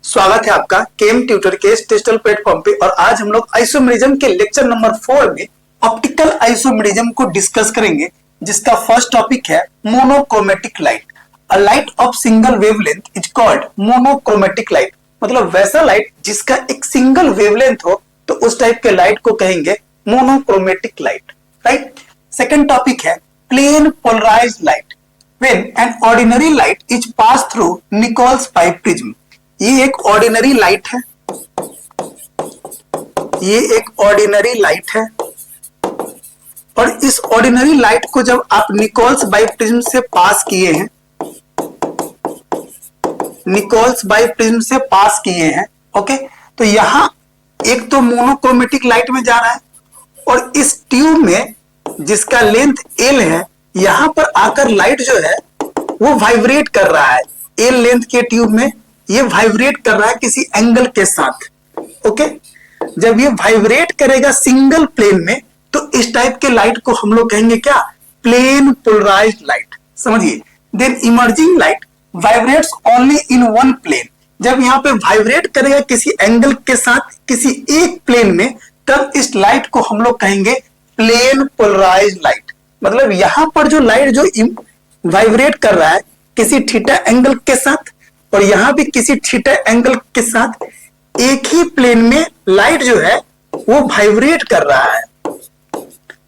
स्वागत है आपका केम ट्यूटर के इस डिजिटल प्लेटफॉर्म पे। और आज हम लोग आइसोमेरिज्म के लेक्चर नंबर 4 में ऑप्टिकल आइसोमेरिज्म को डिस्कस करेंगे, जिसका फर्स्ट टॉपिक है monochromatic light. A light of single wavelength is called monochromatic light. मतलब वैसा लाइट जिसका एक सिंगल वेवलेंथ हो, तो उस टाइप के लाइट को कहेंगे monochromatic light, right. Second topic है plane polarised light. When an ordinary light is passed through Nichols pipe prism, ये एक ऑर्डिनरी लाइट है, ये एक ऑर्डिनरी लाइट है। और इस ऑर्डिनरी लाइट को जब आप निकोल्स बाई प्रिज्म से पास किए हैं, निकोल्स बाई प्रिज्म से पास किए हैं, ओके, तो यहां एक तो मोनोक्रोमेटिक लाइट में जा रहा है, और इस ट्यूब में जिसका लेंथ एल है, यहां पर आकर लाइट जो है वो वाइब्रेट कर रहा है। एल लेंथ के ट्यूब में ये वाइब्रेट कर रहा है किसी एंगल के साथ, ओके। जब ये वाइब्रेट करेगा सिंगल प्लेन में, तो इस टाइप के लाइट को हम लोग कहेंगे क्या? Plane polarised light. समझिए। Then emerging light vibrates only in one plane. जब यहाँ पे वाइब्रेट करेगा किसी एंगल के साथ किसी एक प्लेन में, तब इस लाइट को हम लोग कहेंगे प्लेन पोलराइज्ड लाइट। मतलब यहां पर जो लाइट जो वाइब्रेट कर रहा है किसी थीटा एंगल के साथ, और यहां भी किसी थीटा एंगल के साथ, एक ही प्लेन में लाइट जो है वो वाइब्रेट कर रहा है,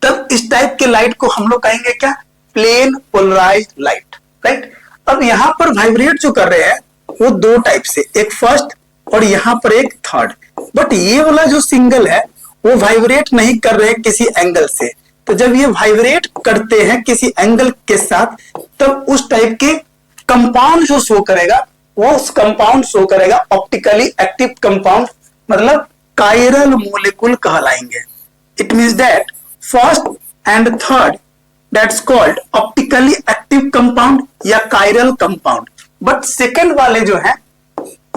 तब इस टाइप के लाइट को हम लोग कहेंगे क्या? Plane polarised light, right. अब यहां पर वाइब्रेट जो कर रहे हैं वो दो टाइप से, एक फर्स्ट और यहां पर एक थर्ड। बट ये वाला जो सिंगल है वो वाइब्रेट नहीं कर रहे किसी एंगल से। तो जब ये वाइब्रेट करते हैं किसी एंगल के साथ, तब उस टाइप के कंपाउंड जो शो करेगा, वो उस कंपाउंड शो करेगा ऑप्टिकली एक्टिव कंपाउंड, मतलब कायरल मोलिक्यूल कहलाएंगे। It means that first and third that's called optically active compound या कायरल कंपाउंड। बट सेकेंड वाले जो है,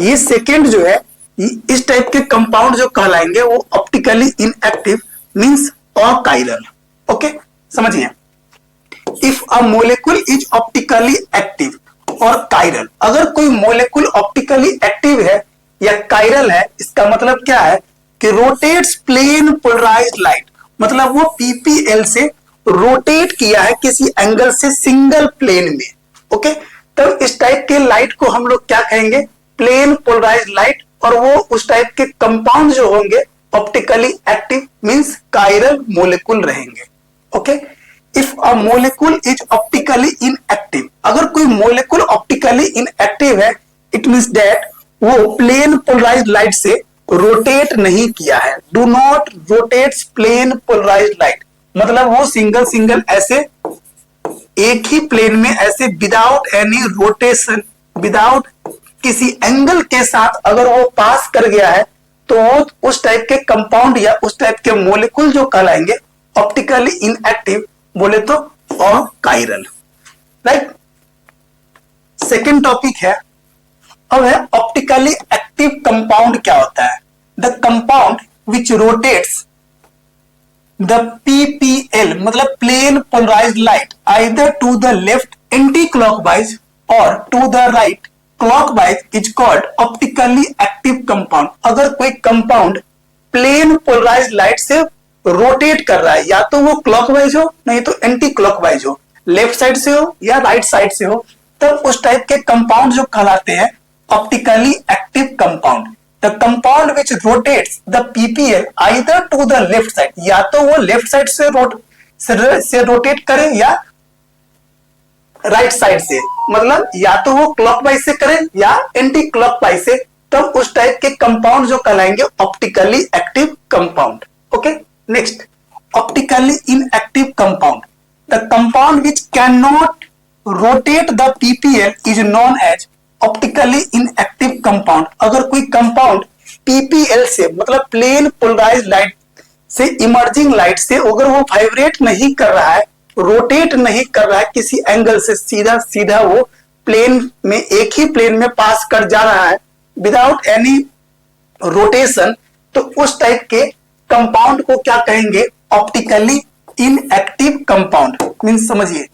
ये सेकेंड जो है, इस टाइप के कंपाउंड जो कहलाएंगे वो optically inactive means achiral, okay. समझिए। If a molecule is optically active और कायरल, अगर कोई मोलिक्यूल ऑप्टिकली एक्टिव है या कायरल है, इसका मतलब क्या है कि रोटेट्स प्लेन पोलराइज्ड लाइट। मतलब वो पीपीएल से रोटेट किया है किसी एंगल से सिंगल प्लेन में, ओके। तब इस टाइप के लाइट को हम लोग क्या कहेंगे? Plane polarised light. और वो उस टाइप के कंपाउंड जो होंगे optically active means chiral molecule रहेंगे, okay. If a molecule is optically inactive, अगर कोई मोलिक्यूल ऑप्टिकली इनएक्टिव है, इट मींस दैट वो प्लेन पोलराइज्ड लाइट से रोटेट नहीं किया है। Do not rotates plane polarised light. मतलब वो सिंगल ऐसे एक ही प्लेन में ऐसे विदाउट एनी रोटेशन, विदाउट किसी एंगल के साथ अगर वो पास कर गया है, तो वो उस टाइप के कंपाउंड या उस टाइप के मोलिक्यूल जो कहलाएंगे ऑप्टिकली इनएक्टिव, बोले तो अकायरल, राइट। सेकेंड टॉपिक है, अब है ऑप्टिकली एक्टिव कंपाउंड क्या होता है? The compound which rotates the PPL, मतलब plane polarised light, either to the left anticlockwise और to the right clockwise, is called optically active compound. अगर कोई कंपाउंड प्लेन पोलराइज्ड लाइट से rotate कर रहा है, या तो वो क्लॉकवाइज हो, नहीं तो एंटी क्लॉकवाइज हो, लेफ्ट साइड से हो या राइट साइड से हो, तब उस टाइप के कंपाउंड जो कहलाते हैं optically active compound. The compound which rotates the PPL either to the left side, या तो वो लेफ्ट साइड से रोटेट करे या राइट साइड से, मतलब या तो वो क्लॉकवाइज से करे या एंटी क्लॉकवाइज से, तब उस टाइप के कंपाउंड जो कहलाएंगे optically active compound, okay. Next, optically inactive compound. The compound which can not rotate the PPL is known as optically inactive compound. अगर कोई कंपाउंड पीपीएल से, मतलब प्लेन पोलराइज्ड लाइट से, इमर्जिंग लाइट से, अगर वो वाइब्रेट नहीं कर रहा है, रोटेट नहीं कर रहा है किसी एंगल से, सीधा वो प्लेन में, एक ही प्लेन में पास कर जा रहा है विदाउट एनी रोटेशन, तो उस टाइप के कंपाउंड को क्या कहेंगे? Optically inactive compound. मींस समझिए,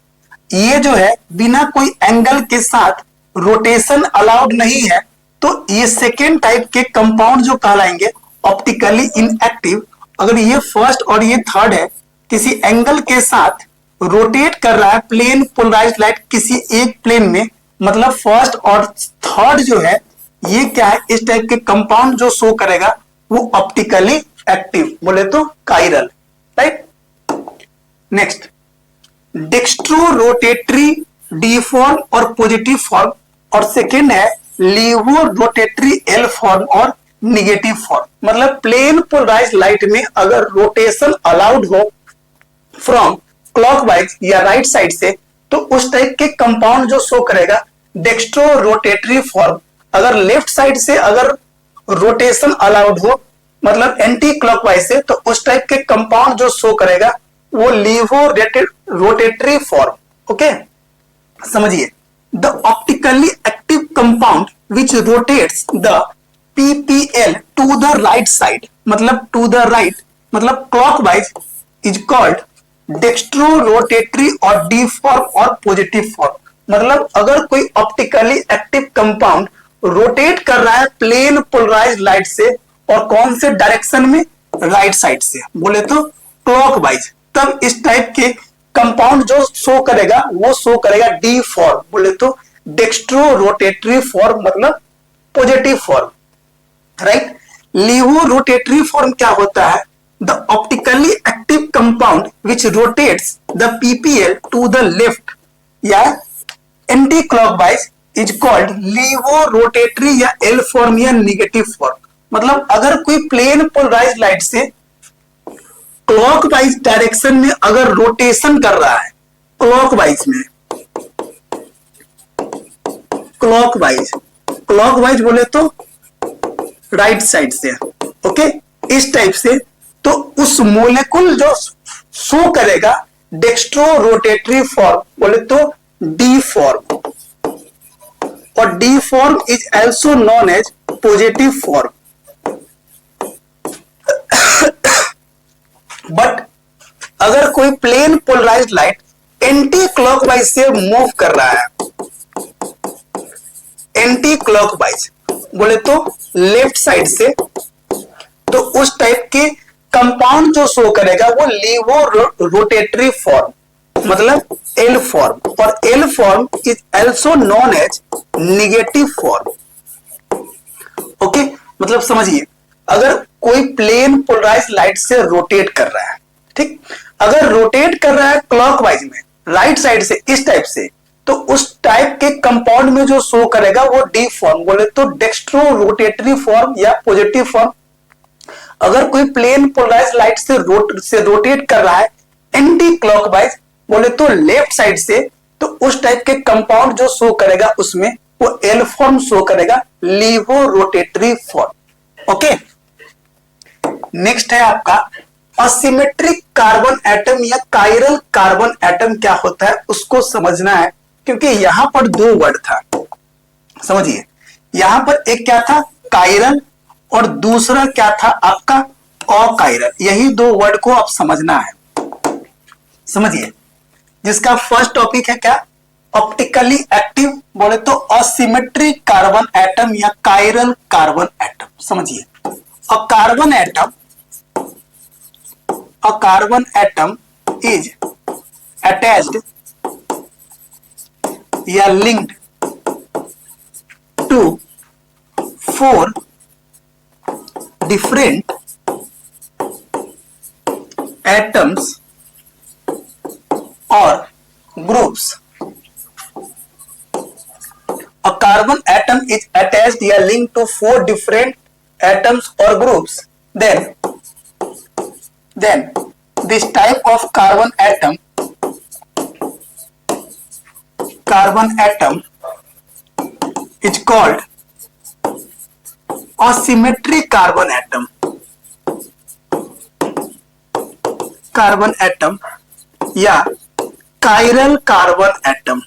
ये जो है बिना कोई एंगल के साथ रोटेशन अलाउड नहीं है, तो ये सेकेंड टाइप के कंपाउंड जो कहलाएंगे ऑप्टिकली इनएक्टिव। अगर ये फर्स्ट और ये थर्ड है, किसी एंगल के साथ रोटेट कर रहा है प्लेन पोलराइज्ड लाइट किसी एक प्लेन में, मतलब फर्स्ट और थर्ड जो है ये क्या है, इस टाइप के कंपाउंड जो शो करेगा वो ऑप्टिकली एक्टिव, बोले तो chiral, right. Next, dextro rotatory D form और पॉजिटिव फॉर्म, और सेकेंड है लीवो रोटेटरी एल फॉर्म और निगेटिव फॉर्म। मतलब प्लेन पोलराइज्ड लाइट में अगर रोटेशन अलाउड हो फ्रॉम क्लॉकवाइज या राइट साइड से, तो उस टाइप के कंपाउंड जो शो करेगा डेक्स्ट्रो रोटेटरी फॉर्म। अगर लेफ्ट साइड से अगर रोटेशन अलाउड हो, मतलब एंटी क्लॉकवाइज से, तो उस टाइप के कंपाउंड जो शो करेगा वो लीवो रोटेटरी फॉर्म। ओके, समझिए, the optically active compound which rotates the PPL to the right side, मतलब टू द राइट, मतलब clockwise, is called dextro rotatory और डी फॉर्म और पॉजिटिव फॉर्म। मतलब अगर कोई ऑप्टिकली एक्टिव कंपाउंड रोटेट कर रहा है प्लेन पोलराइज्ड लाइट से, और कौन से डायरेक्शन में, राइट साइड से, बोले तो क्लॉकवाइज, तब इस टाइप के कंपाउंड जो शो करेगा वो शो करेगा डी फॉर्म, बोले तो डेक्स्ट्रो रोटेटरी फॉर्म, मतलब positive form, right. लीवो rotatory form क्या होता है, the optically active compound which rotates the PPL to the left या anticlockwise is called laevorotatory या एल फॉर्म या निगेटिव फॉर्म। मतलब अगर कोई प्लेन पोलराइज्ड लाइट से क्लॉकवाइज डायरेक्शन में अगर रोटेशन कर रहा है, क्लॉकवाइज में, क्लॉकवाइज बोले तो राइट साइड से, ओके, इस टाइप से, तो उस मोलेकुल जो शो करेगा डेक्स्ट्रो रोटेटरी फॉर्म, बोले तो डी फॉर्म, और D form is also known as positive form. But अगर कोई plane polarised light anti clockwise से मूव कर रहा है, एंटी क्लॉकवाइज बोले तो लेफ्ट साइड से, तो उस टाइप के कंपाउंड जो शो करेगा वो लीवो रोटेटरी फॉर्म, मतलब एल फॉर्म, और L form is also known as negative form. Okay, मतलब समझिए, अगर कोई प्लेन पोलराइज्ड लाइट से रोटेट कर रहा है, ठीक, अगर रोटेट कर रहा है क्लॉकवाइज में राइट साइड से, इस टाइप से, तो उस टाइप के कंपाउंड में जो शो करेगा वो डी फॉर्म, बोले तो डेक्स्ट्रो रोटेटरी फॉर्म या पॉजिटिव फॉर्म। अगर कोई प्लेन पोलराइज्ड लाइट से रोटेट कर रहा है एंटी क्लॉकवाइज, बोले तो लेफ्ट साइड से, तो उस टाइप के कंपाउंड जो शो करेगा उसमें वो एल फॉर्म शो करेगा, laevo rotatory form. Okay, next है आपका असिमेट्रिक कार्बन एटम या काइरल कार्बन एटम क्या होता है उसको समझना है, क्योंकि यहां पर दो वर्ड था, समझिए, यहां पर एक क्या था, काइरल, और दूसरा क्या था आपका अकाइरल। यही दो वर्ड को आप समझना है, समझिए। जिसका फर्स्ट टॉपिक है क्या, ऑप्टिकली एक्टिव, बोले तो असिमेट्रिक कार्बन एटम या काइरल कार्बन एटम। समझिए, a carbon atom is attached या linked to 4 different atoms or groups. A carbon atom is attached or linked to 4 different atoms or groups. Then this type of carbon atom is called asymmetric carbon atom या chiral carbon atom.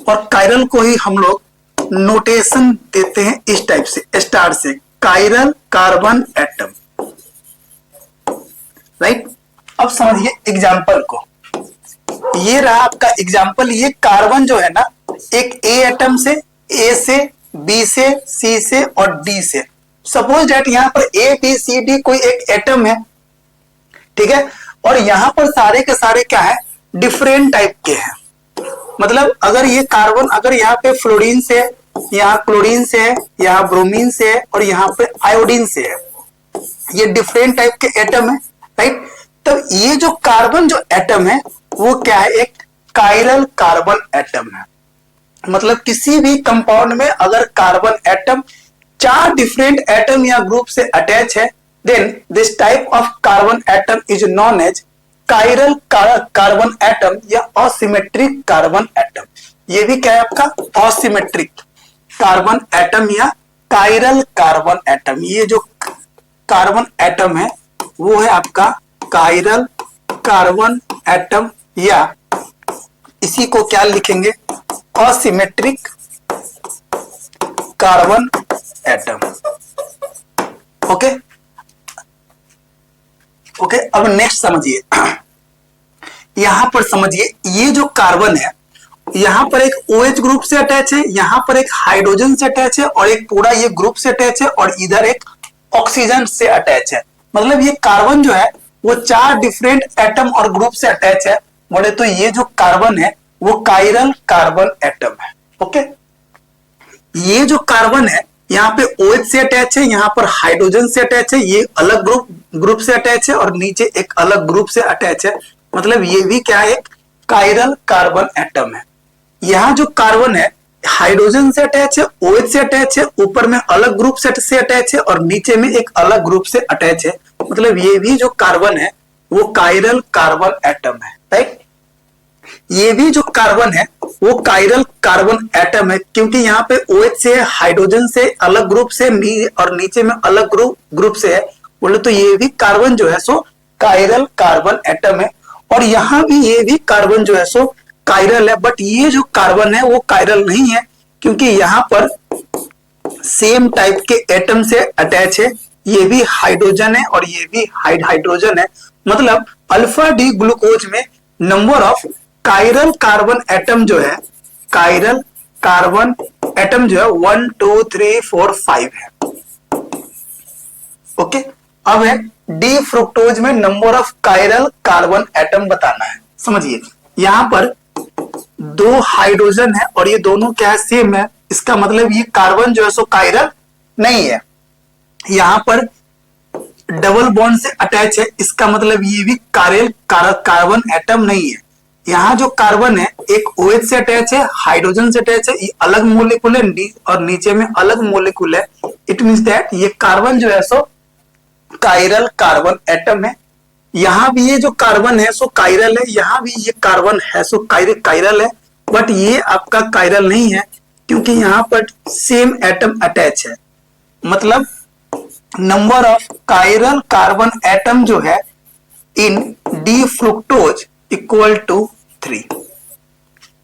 और chiral को ही हम लोग notation देते हैं इस type से, star से, काइरल कार्बन एटम, राइट। अब समझिए एग्जाम्पल को, ये रहा आपका एग्जाम्पल। ये कार्बन जो है ना, एक ए एटम से ए से, बी से, सी से और डी से। सपोज दैट यहाँ पर ए बी सी डी कोई एक एटम है, ठीक है, और यहाँ पर सारे के सारे क्या है, डिफरेंट टाइप के हैं। मतलब अगर ये कार्बन, अगर यहाँ पे फ्लोरीन से है, यहाँ क्लोरीन से है, यहाँ ब्रोमीन से है और यहाँ पे आयोडीन से है, ये डिफरेंट टाइप के एटम है, राइट। तो ये जो कार्बन जो एटम है वो क्या है, एक कायरल कार्बन एटम है। मतलब किसी भी कंपाउंड में अगर कार्बन एटम 4 डिफरेंट एटम या ग्रुप से अटैच है, then this type of carbon atom is known as chiral carbon atom या असिमेट्रिक कार्बन एटम। ये भी क्या है आपका, असिमेट्रिक कार्बन एटम या कायरल कार्बन एटम। ये जो कार्बन एटम है वो है आपका कायरल कार्बन एटम, या इसी को क्या लिखेंगे, asymmetric carbon atom. Okay okay, अब नेक्स्ट समझिए, यहां पर समझिए, ये जो कार्बन है यहां पर एक OH ग्रुप से अटैच है, यहां पर एक हाइड्रोजन से अटैच है और एक पूरा ये ग्रुप से अटैच है और इधर एक ऑक्सीजन से अटैच है। मतलब ये कार्बन जो है वो 4 डिफरेंट एटम और ग्रुप से अटैच है। बोले तो ये जो कार्बन है वो कायरल कार्बन एटम है। ओके, ये जो कार्बन है यहाँ पे OH से अटैच है, यहाँ पर हाइड्रोजन से अटैच है, ये अलग ग्रुप से अटैच है और नीचे एक अलग ग्रुप से अटैच है। मतलब ये भी क्या है, एक कायरल कार्बन एटम है। यहाँ जो कार्बन है हाइड्रोजन से अटैच है, OH से अटैच है, ऊपर में अलग ग्रुप से अटैच है और नीचे में एक अलग ग्रुप से अटैच है। मतलब ये भी जो कार्बन है वो कायरल कार्बन एटम है, राइट। ये भी जो कार्बन है वो कायरल कार्बन एटम है, क्योंकि यहाँ पे OH से, हाइड्रोजन से अलग ग्रुप से और नीचे में अलग ग्रुप से है। बोले तो ये भी कार्बन जो है सो कायरल कार्बन एटम है। और यहाँ भी ये भी कार्बन जो है सो कायरल है, बट ये जो कार्बन है वो कायरल नहीं है, क्योंकि यहाँ पर सेम टाइप के एटम से अटैच है। ये भी हाइड्रोजन है और ये भी हाइड्रोजन है। मतलब अल्फा डी ग्लूकोज में number of chiral carbon atom जो है, कायरल कार्बन एटम जो है 1 2 3 4 5 है। ओके, अब है डी फ्रुक्टोज में number of chiral carbon atom बताना है। समझिए, यहां पर 2 हाइड्रोजन है और ये दोनों क्या है, सेम है। इसका मतलब ये कार्बन जो है सो कायरल नहीं है। यहां पर डबल बॉन्ड से अटैच है, इसका मतलब ये भी कार्बन एटम नहीं है। यहाँ जो कार्बन है एक OH से अटैच है, हाइड्रोजन से अटैच है, ये अलग मोलिकुल है और नीचे में अलग मोलिकुल है। इट मींस दैट ये कार्बन जो है सो कायरल कार्बन एटम है। यहाँ भी ये जो कार्बन है सो कायरल है, यहाँ भी ये कार्बन है सो कायरल है, बट ये आपका कायरल नहीं है क्योंकि यहाँ पर सेम एटम अटैच है। मतलब number of chiral carbon atom जो है in D fructose equal to 3।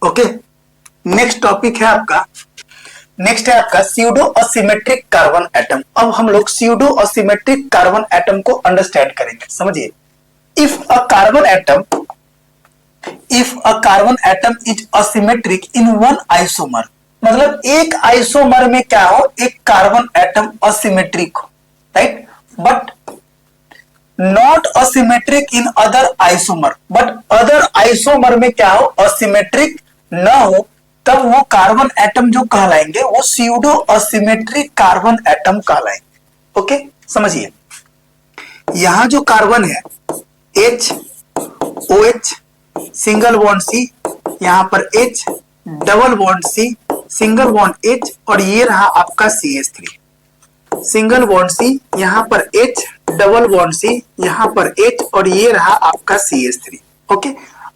Okay, next topic है आपका, नेक्स्ट है आपका स्यूडो असिमेट्रिक कार्बन एटम। अब हम लोग स्यूडो असिमेट्रिक कार्बन एटम को अंडरस्टैंड करेंगे। समझिए, if a carbon atom is asymmetric in one isomer, मतलब एक आइसोमर में क्या हो, एक कार्बन एटम असिमेट्रिक हो, right, but not asymmetric in other isomer, but other isomer में क्या हो, असिमेट्रिक न हो, तब वो कार्बन एटम जो कहलाएंगे वो स्यूडो असिमेट्रिक कार्बन एटम कहलाएंगे। ओके, समझिए, यहां जो कार्बन है H OH single bond C, यहां पर H double bond C single bond H और ये रहा आपका CH3 सिंगल बॉन्ड C, यहां पर H डबल बॉन्ड C, यहां पर H और ये रहा आपका CH3। ओके,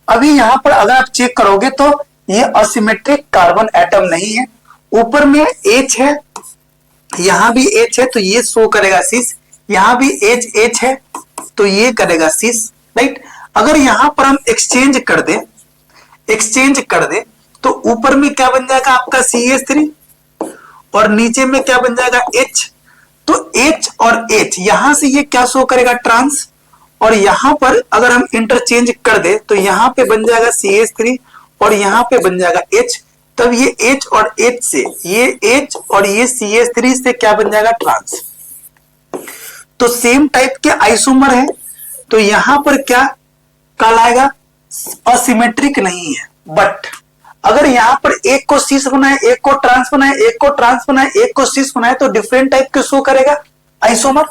अभी यहां पर अगर आप चेक करोगे तो ये असिमेट्रिक कार्बन एटम नहीं है। ऊपर में H है, यहां भी H है तो ये शो करेगा सिस, यहां भी H है तो ये करेगा सिस, राइट। अगर यहां पर हम एक्सचेंज कर दे तो ऊपर में क्या बन जाएगा आपका CH3 और नीचे में क्या बन जाएगा H। तो H और H यहां से ये क्या शो करेगा, ट्रांस, और यहां पर अगर हम इंटरचेंज कर दे तो यहां पे बन जाएगा CH3 और यहां पे बन जाएगा H। तब ये H और H से, ये H और ये CH3 से क्या बन जाएगा, ट्रांस। तो सेम टाइप के आइसोमर है, तो यहां पर क्या कहलाएगा, असिमेट्रिक नहीं है। बट अगर यहां पर एक को सीस बनाए, एक को ट्रांस बनाए, एक को ट्रांस बनाए, एक को सीस बनाए, तो डिफरेंट टाइप के शो करेगा आइसोमर,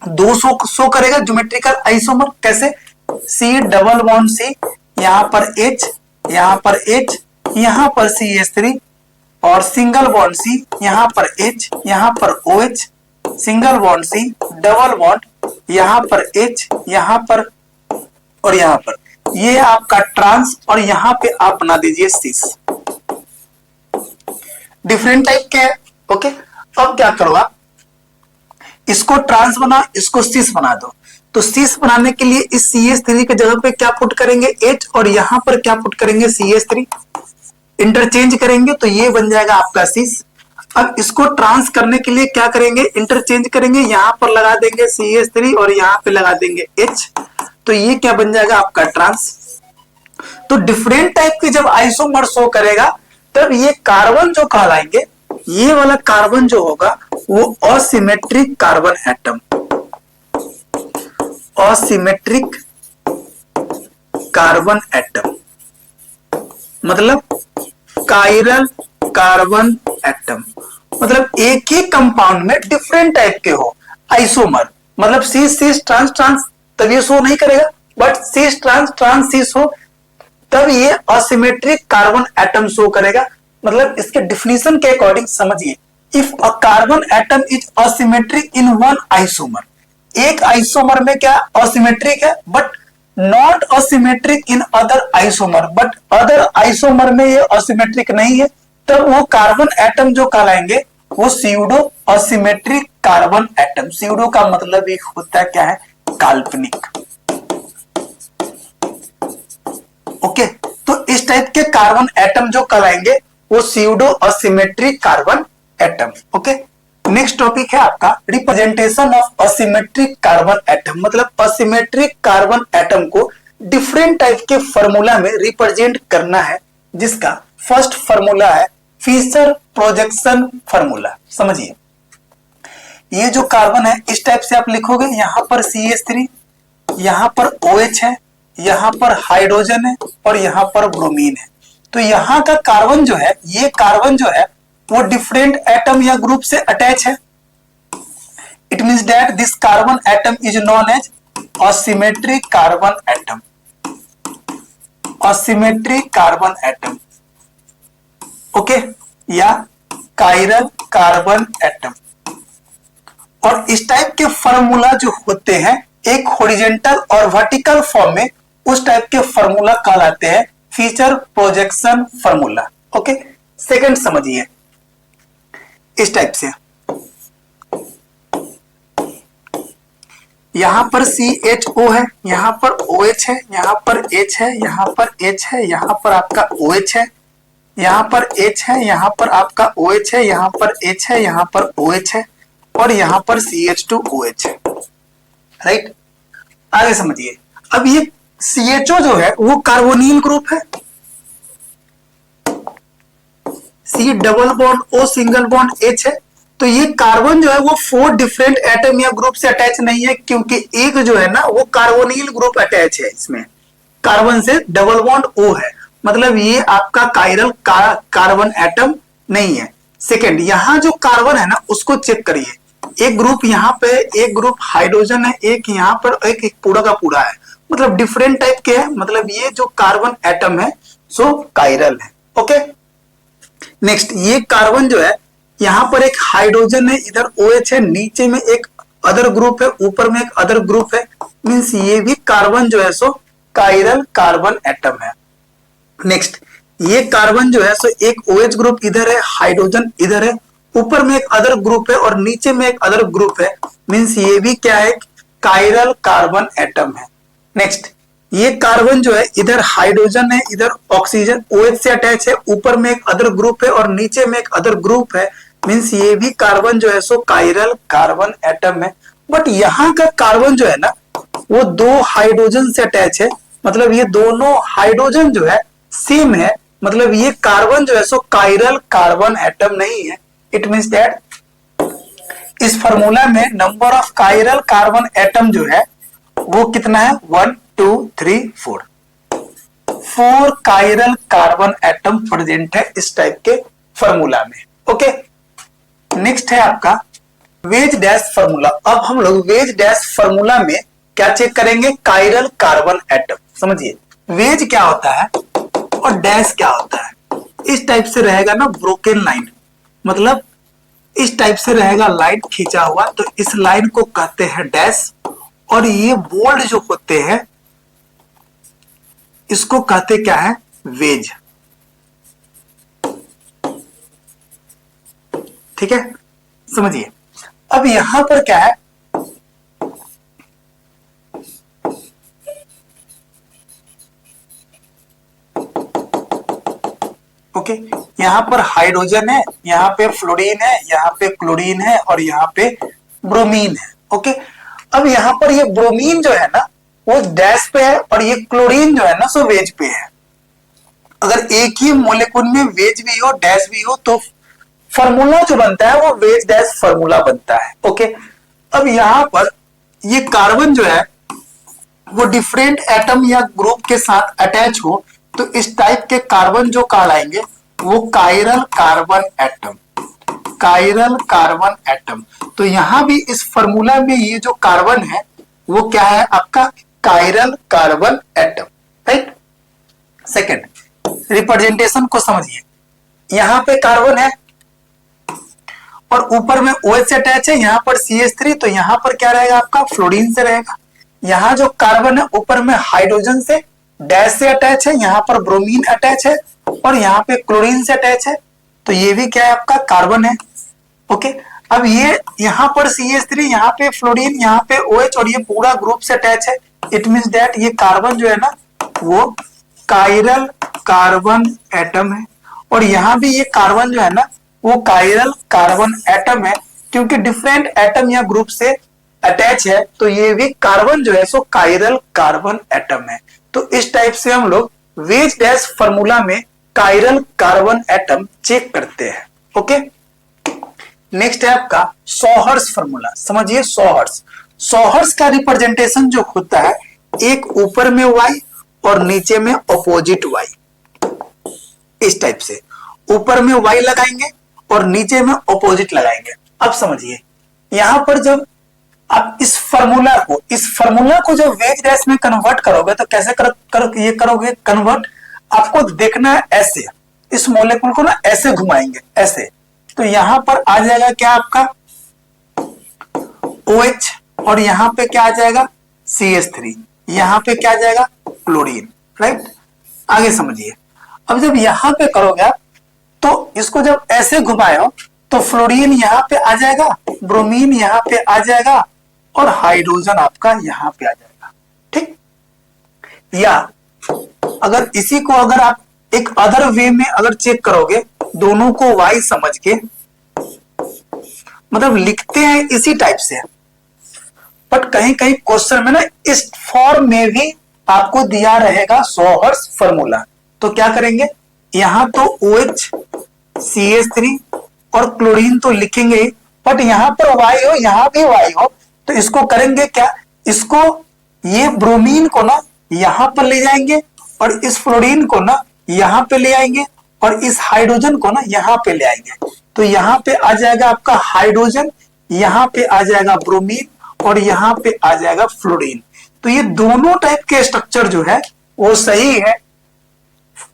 दो शो करेगा ज्योमेट्रिकल आइसोमर। कैसे, C डबल बॉन्ड C, यहां पर H, यहां पर H, यहां पर CH3 और सिंगल बॉन्ड C, यहां पर H, यहां पर OH, single bond C, double bond, यहां पर H, यहां पर और यहां पर, ये आपका ट्रांस और यहां पे आप बना दीजिए सीस। डिफरेंट टाइप के है। ओके, अब क्या करो आप, इसको ट्रांस बना, इसको सीस बना दो। तो सीस बनाने के लिए इस CH3 के जगह पे क्या पुट करेंगे, H, और यहां पर क्या पुट करेंगे, CH3, इंटरचेंज करेंगे तो ये बन जाएगा आपका सीस। अब इसको ट्रांस करने के लिए क्या करेंगे, इंटरचेंज करेंगे, यहां पर लगा देंगे CH3 और यहां पे लगा देंगे H, तो ये क्या बन जाएगा आपका ट्रांस। तो डिफरेंट टाइप के जब आइसोमर शो करेगा तब ये कार्बन जो कहलाएंगे, ये वाला कार्बन जो होगा वो asymmetric carbon atom, asymmetric carbon atom मतलब कायरल कार्बन एटम, मतलब एक ही कंपाउंड में डिफरेंट टाइप के हो आइसोमर, मतलब सीस सीस ट्रांस ट्रांस तब ये शो नहीं करेगा, बट सीस ट्रांस ट्रांस सीस हो तब ये असिमेट्रिक कार्बन एटम शो करेगा। मतलब इसके डिफिनीशन के अकॉर्डिंग समझिए, if a carbon atom is asymmetric in one isomer, एक आइसोमर में क्या असिमेट्रिक है but not asymmetric in other isomer, but other isomer में ये असिमेट्रिक नहीं है, तब वो कार्बन एटम जो कहलाएंगे वो pseudo asymmetric carbon atom. Pseudo का मतलब एक होता है क्या है, काल्पनिक। ओके, तो इस टाइप के कार्बन एटम जो कहलाएंगे वो pseudo asymmetric carbon atom. Okay, next topic है आपका representation of asymmetric carbon atom, मतलब असिमेट्रिक कार्बन एटम को डिफरेंट टाइप के फॉर्मूला में रिप्रेजेंट करना है, जिसका फर्स्ट फॉर्मूला है फिशर प्रोजेक्शन फॉर्मूला। समझिए, ये जो कार्बन है इस टाइप से आप लिखोगे, यहां पर CH3, यहां पर OH है, यहां पर हाइड्रोजन है और यहां पर ब्रोमीन है। तो यहां का कार्बन जो है, ये कार्बन जो है वो डिफरेंट एटम या ग्रुप से अटैच है। It means that this carbon atom is known as asymmetric carbon atom, asymmetric carbon atom. Okay, या कायरल कार्बन एटम। और इस टाइप के फॉर्मूला जो होते हैं एक हॉरिजॉन्टल और वर्टिकल फॉर्म में, उस टाइप के फॉर्मूला कहलाते हैं Fischer projection formula. Okay, second समझिए, इस टाइप से यहां पर CHO है, यहां पर OH है, यहां पर H है, यहां पर H है, यहां पर आपका OH है, यहां पर H है, यहां पर आपका OH है, यहां पर H है, यहां पर OH है और यहां पर CH2OH है। राइट, आगे समझिए। अब ये CHO जो है वो कार्बोनिल ग्रुप है, C double bond O single bond H है, तो ये कार्बन जो है वो 4 डिफरेंट एटम या ग्रुप से अटैच नहीं है, क्योंकि एक जो है ना वो कार्बोनिल ग्रुप अटैच है, इसमें कार्बन से डबल बॉन्ड O है, मतलब ये आपका कायरल कार्बन एटम नहीं है। सेकंड, यहां जो कार्बन है ना उसको चेक करिए, एक ग्रुप यहाँ पे, एक ग्रुप हाइड्रोजन है, एक यहाँ पर, एक पूरा का पूरा है, मतलब डिफरेंट टाइप के है, मतलब ये जो कार्बन एटम है सो कायरल है। ओके, नेक्स्ट, ये कार्बन जो है यहाँ पर एक हाइड्रोजन है, इधर OH है, नीचे में एक अदर ग्रुप है, ऊपर में एक अदर ग्रुप है, मींस ये भी कार्बन जो है सो कायरल कार्बन एटम है। नेक्स्ट, ये कार्बन जो है सो एक OH ग्रुप इधर है, हाइड्रोजन इधर है, ऊपर में एक अदर ग्रुप है और नीचे में एक अदर ग्रुप है, मींस ये भी क्या है, कायरल कार्बन एटम है। नेक्स्ट, ये कार्बन जो है इधर हाइड्रोजन है, इधर ऑक्सीजन OH से अटैच है, ऊपर में एक अदर ग्रुप है और नीचे में एक अदर ग्रुप है, मींस ये भी कार्बन जो है सो कायरल कार्बन एटम है। बट यहाँ का कार्बन जो है ना वो 2 हाइड्रोजन से अटैच है, मतलब ये दोनों हाइड्रोजन जो है सेम है, मतलब ये कार्बन जो है सो कायरल कार्बन एटम नहीं है। इट मीन्स दैट इस फॉर्मूला में number of chiral carbon atom जो है वो कितना है, 1 2 3 4, 4 कायरल कार्बन एटम प्रेजेंट है इस टाइप के फॉर्मूला में। ओके, नेक्स्ट है आपका वेज डैश फॉर्मूला। अब हम लोग वेज डैश फॉर्मूला में क्या चेक करेंगे, कायरल कार्बन एटम। समझिए वेज क्या होता है और डैश क्या होता है। इस टाइप से रहेगा ना ब्रोकन लाइन, मतलब इस टाइप से रहेगा लाइन खींचा हुआ, तो इस लाइन को कहते हैं डैश, और ये बोल्ड जो होते हैं इसको कहते क्या है, वेज। ठीक है, समझिए। अब यहां पर क्या है, ओके, यहां पर हाइड्रोजन है, यहां पे फ्लोरीन है, यहां पे क्लोरीन है और यहां पे ब्रोमीन है। ओके, अब यहां पर ये ब्रोमीन जो है ना वो डैश पे है और ये क्लोरीन जो है ना सो वेज पे है। अगर एक ही मोलेकुल में वेज भी हो डैश भी हो तो फॉर्मूला जो बनता है वो वेज डैश फॉर्मूला बनता है। ओके, अब यहां पर ये कार्बन जो है वो डिफरेंट एटम या ग्रुप के साथ अटैच हो तो इस टाइप के कार्बन जो कहलाएंगे वो chiral carbon atom, chiral carbon atom. तो यहां भी इस फॉर्मूला में ये जो कार्बन है वो क्या है आपका, chiral carbon atom. Right, second representation को समझिए। यहां पे कार्बन है और ऊपर में OH से अटैच है, यहां पर CH3, तो यहां पर क्या रहेगा आपका, फ्लोरीन से रहेगा। यहां जो कार्बन है ऊपर में हाइड्रोजन से डैश से अटैच है, यहां पर ब्रोमीन अटैच है और यहां पे क्लोरीन से अटैच है, तो ये भी क्या है आपका, कार्बन है। ओके, अब ये यहां पर CH3, यहां पे फ्लोरीन, यहां पे OH और ये पूरा ग्रुप से अटैच है। इट मींस दैट ये कार्बन जो है ना वो कायरल कार्बन एटम है, और यहां भी ये कार्बन जो है ना वो कायरल कार्बन एटम है, क्योंकि डिफरेंट एटम या ग्रुप से अटैच है, तो ये भी कार्बन जो है सो कायरल कार्बन एटम है। तो इस टाइप से हम लोग वेज डैश फॉर्मूला में कायरल कार्बन एटम चेक करते हैं। ओके, नेक्स्ट है आपका सोहर्स फॉर्मूला। समझिए सोहर्स, सोहर्स का रिप्रेजेंटेशन जो होता है एक ऊपर में Y और नीचे में अपोजिट Y, इस टाइप से ऊपर में Y लगाएंगे और नीचे में अपोजिट लगाएंगे। अब समझिए यहां पर जब आप इस फॉर्मूला को जब वेज डैश में कन्वर्ट करोगे तो कैसे ये करोगे कन्वर्ट, आपको देखना है ऐसे, इस मॉलिक्यूल को ना ऐसे घुमाएंगे ऐसे, तो यहां पर आ जाएगा क्या आपका OH और यहां पे क्या आ जाएगा CH3, यहां पे क्या आ जाएगा क्लोरीन। राइट, आगे समझिए। अब जब यहां पे करोगे आप तो इसको जब ऐसे घुमाए तो फ्लोरीन यहां पे आ जाएगा, ब्रोमीन यहां पे आ जाएगा और हाइड्रोजन आपका यहां पे आ जाएगा। ठीक, या अगर इसी को अगर आप एक अदर वे में अगर चेक करोगे, दोनों को Y समझ के, मतलब लिखते हैं इसी टाइप से, बट कहीं कहीं क्वेश्चन में ना इस फॉर्म में भी आपको दिया रहेगा सोहर्स फॉर्मूला, तो क्या करेंगे, यहां तो OH CH3 और क्लोरीन तो लिखेंगे ही, बट यहां पर Y हो यहां भी Y हो, तो इसको करेंगे क्या, इसको ये ब्रोमीन को ना यहां पर ले जाएंगे और इस फ्लोरीन को ना यहां पे ले आएंगे और इस हाइड्रोजन को ना यहां पे ले आएंगे, तो यहां पे आ जाएगा आपका हाइड्रोजन, यहां पे आ जाएगा ब्रोमीन और यहां पे आ जाएगा फ्लोरीन। तो ये दोनों टाइप के स्ट्रक्चर जो है वो सही है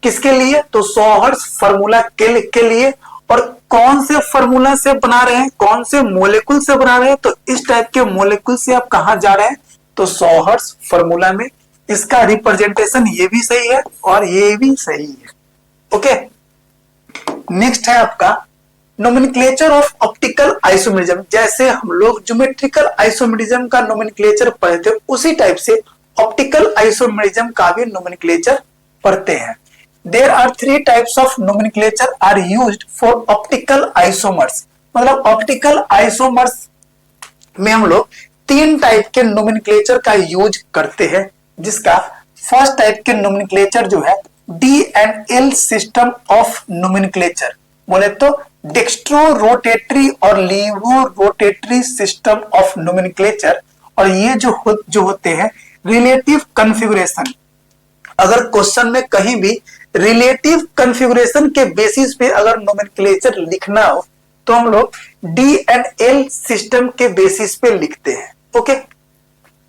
किसके लिए, तो सोहर्स फॉर्मूला के लिए। और कौन से फॉर्मूला से बना रहे हैं, कौन से मोलेकुल से बना रहे हैं, तो इस टाइप के मोलेकुल से आप कहां जा रहे हैं, तो सोहर्स फॉर्मूला में। इसका रिप्रेजेंटेशन ये भी सही है और ये भी सही है। ओके, नेक्स्ट है आपका नोमेनक्लेचर ऑफ ऑप्टिकल आइसोमेरिज्म। जैसे हम लोग ज्योमेट्रिकल आइसोमेरिज्म का नोमेनक्लेचर पढ़ते हैं उसी टाइप से ऑप्टिकल आइसोमेरिज्म का भी नोमेनक्लेचर पढ़ते हैं। There are 3 types of nomenclature are used for optical isomers। मतलब ऑप्टिकल आइसोमर्स में हम लोग 3 टाइप के नोमेनक्लेचर का यूज करते हैं, जिसका फर्स्ट टाइप के नोमेनक्लेचर जो है D and L system of nomenclature, बोले तो डेक्स्ट्रो रोटेटरी और laevo rotatory system of nomenclature. और ये जो होते हैं रिलेटिव कॉन्फ़िगरेशन। अगर क्वेश्चन में कहीं भी रिलेटिव कॉन्फ़िगरेशन के बेसिस पे अगर नोमेनक्लेचर लिखना हो तो हम लोग डी एंड एल सिस्टम के बेसिस पे लिखते हैं। ओके,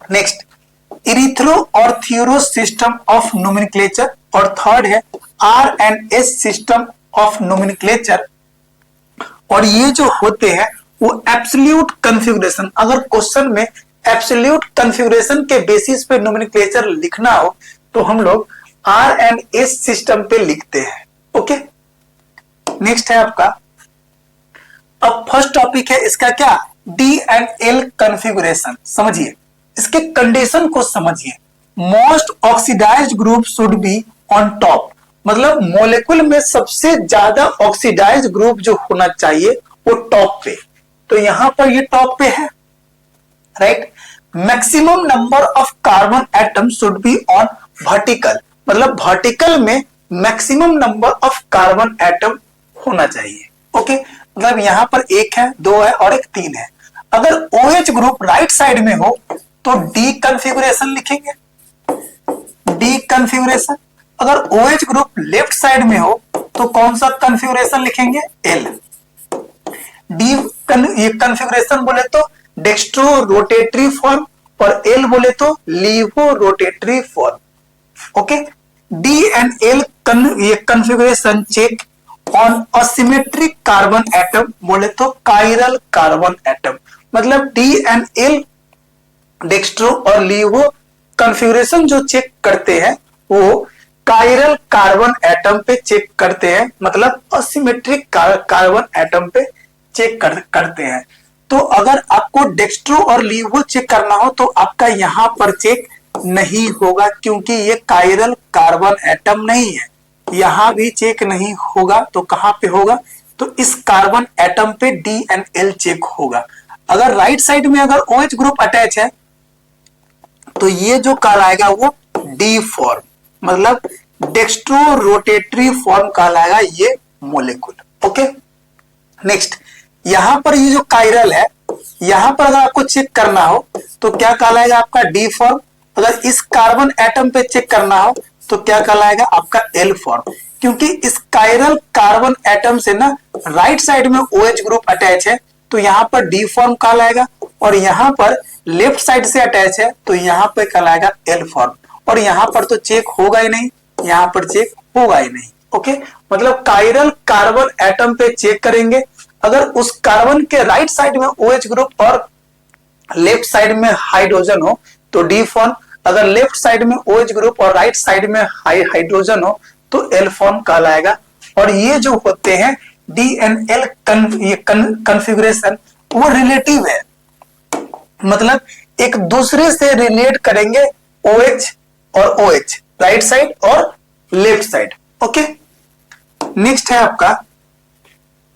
नेक्स्ट इरिथ्रो और थ्योरो सिस्टम ऑफ नोमेनक्लेचर, और थर्ड है R and S system of nomenclature. और ये जो होते हैं वो एब्सोल्यूट कॉन्फ़िगरेशन, अगर क्वेश्चन में एब्सोल्यूट कॉन्फ़िगरेशन के बेसिस पे नोमेनक्लेचर लिखना हो तो हम लोग आर एंड एस सिस्टम पे लिखते हैं। ओके, नेक्स्ट है आपका, अब फर्स्ट टॉपिक है इसका क्या, डी एंड एल कॉन्फ़िगरेशन। समझिए, इसके कंडीशन को समझिए। Most oxidised group should be on top, मतलब मॉलिक्यूल में सबसे ज्यादा ऑक्सीडाइज्ड ग्रुप जो होना चाहिए वो टॉप पे, तो यहां पर ये टॉप पे है, right. Maximum number of carbon atom should be on vertical, मतलब वर्टिकल में maximum number of carbon atom होना चाहिए। ओके, मतलब यहां पर एक है, दो है और एक तीन है। अगर OH ग्रुप राइट साइड में हो तो डी कॉन्फ़िगरेशन लिखेंगे, डी कॉन्फ़िगरेशन। अगर OH ग्रुप लेफ्ट साइड में हो तो कौन सा कॉन्फ़िगरेशन लिखेंगे, एल। डी ये कॉन्फ़िगरेशन बोले तो डेक्स्ट्रो रोटेटरी फॉर्म और एल बोले तो लीवो rotatory form. Okay, D and L ये configuration check on asymmetric carbon atom, बोले तो कायरल कार्बन एटम। मतलब डी एंड एल डेक्स्ट्रो और लीवो कॉन्फ़िगरेशन जो चेक करते हैं वो कायरल कार्बन एटम पे चेक करते हैं, मतलब असिमेट्रिक कार्बन एटम पे चेक करते हैं। तो अगर आपको डेक्स्ट्रो और लीवो चेक करना हो तो आपका यहां पर चेक नहीं होगा, क्योंकि ये कायरल कार्बन एटम नहीं है, यहां भी चेक नहीं होगा। तो कहां पे होगा, तो इस कार्बन एटम पे डी एंड एल चेक होगा। अगर राइट साइड में अगर OH ग्रुप अटैच है तो ये जो कहलाएगा वो डी फॉर्म, मतलब डेक्स्ट्रो रोटेटरी फॉर्म कहलाएगा ये मोलेक्यूल। ओके, नेक्स्ट यहां पर ये जो कायरल है, यहां पर अगर आपको चेक करना हो तो क्या कहलाएगा आपका डी फॉर्म। अगर इस कार्बन एटम पे चेक करना हो तो क्या कहलाएगा आपका एल फॉर्म, क्योंकि इस कायरल कार्बन एटम से ना राइट साइड में OH ग्रुप अटैच है तो यहां पर डी फॉर्म कहलाएगा, और यहां पर लेफ्ट साइड से अटैच है तो यहां पर कहलाएगा एल फॉर्म। और यहां पर तो चेक होगा ही नहीं, यहां पर चेक होगा ही नहीं। ओके, मतलब कायरल कार्बन एटम पे चेक करेंगे, अगर उस कार्बन के राइट साइड में OH ग्रुप और लेफ्ट साइड में हाइड्रोजन हो तो डी फॉर्म, अगर लेफ्ट साइड में OH ग्रुप और राइट साइड में हाइड्रोजन हो तो एल फॉर्म कहलाएगा। और ये जो होते हैं डी एंड एल कॉन्फ़िगरेशन वो रिलेटिव है, मतलब एक दूसरे से रिलेट करेंगे OH और OH, राइट साइड और लेफ्ट साइड। ओके, नेक्स्ट है आपका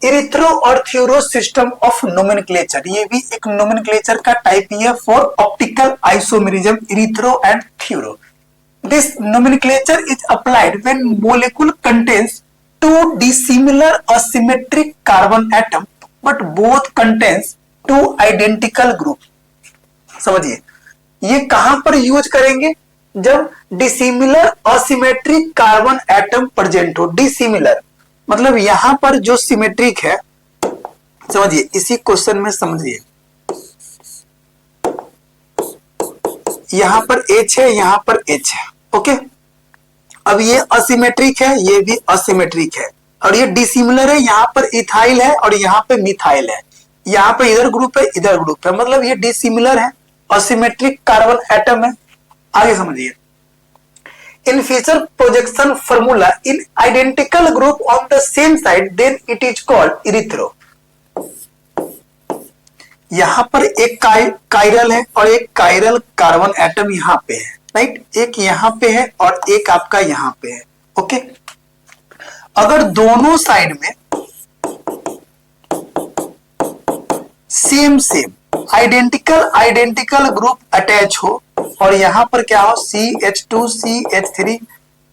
इरिथ्रो और थ्योरो सिस्टम ऑफ नोमेनक्लेचर। ये भी एक नोमेनक्लेचर का टाइप ही है for optical isomerism, erythro and threo. This nomenclature is applied when molecule contains two dissimilar asymmetric carbon atom but both contains two identical group। समझिए, ये कहां पर यूज करेंगे, जब dissimilar asymmetric carbon atom present हो। Dissimilar मतलब यहां पर जो सिमेट्रिक है, समझिए इसी क्वेश्चन में समझिए, यहां पर H है, यहां पर H है। ओके, अब ये असिमेट्रिक है, ये भी असिमेट्रिक है, और ये डिसिमिलर है, यहां पर इथाइल है और यहां पे मिथाइल है, यहां पे इधर ग्रुप है, इधर ग्रुप है, मतलब ये डिसिमिलर है, असिमेट्रिक कार्बन एटम है। आगे समझिए, in Fischer projection formula in identical group on the same side then it is called erythro. यहां पर एक कायरल है और एक कायरल कार्बन एटम यहां पे है, राइट, एक यहां पे है और एक आपका यहां पे है। ओके, अगर दोनों साइड में सेम आइडेंटिकल ग्रुप अटैच हो और यहां पर क्या हो CH2 CH3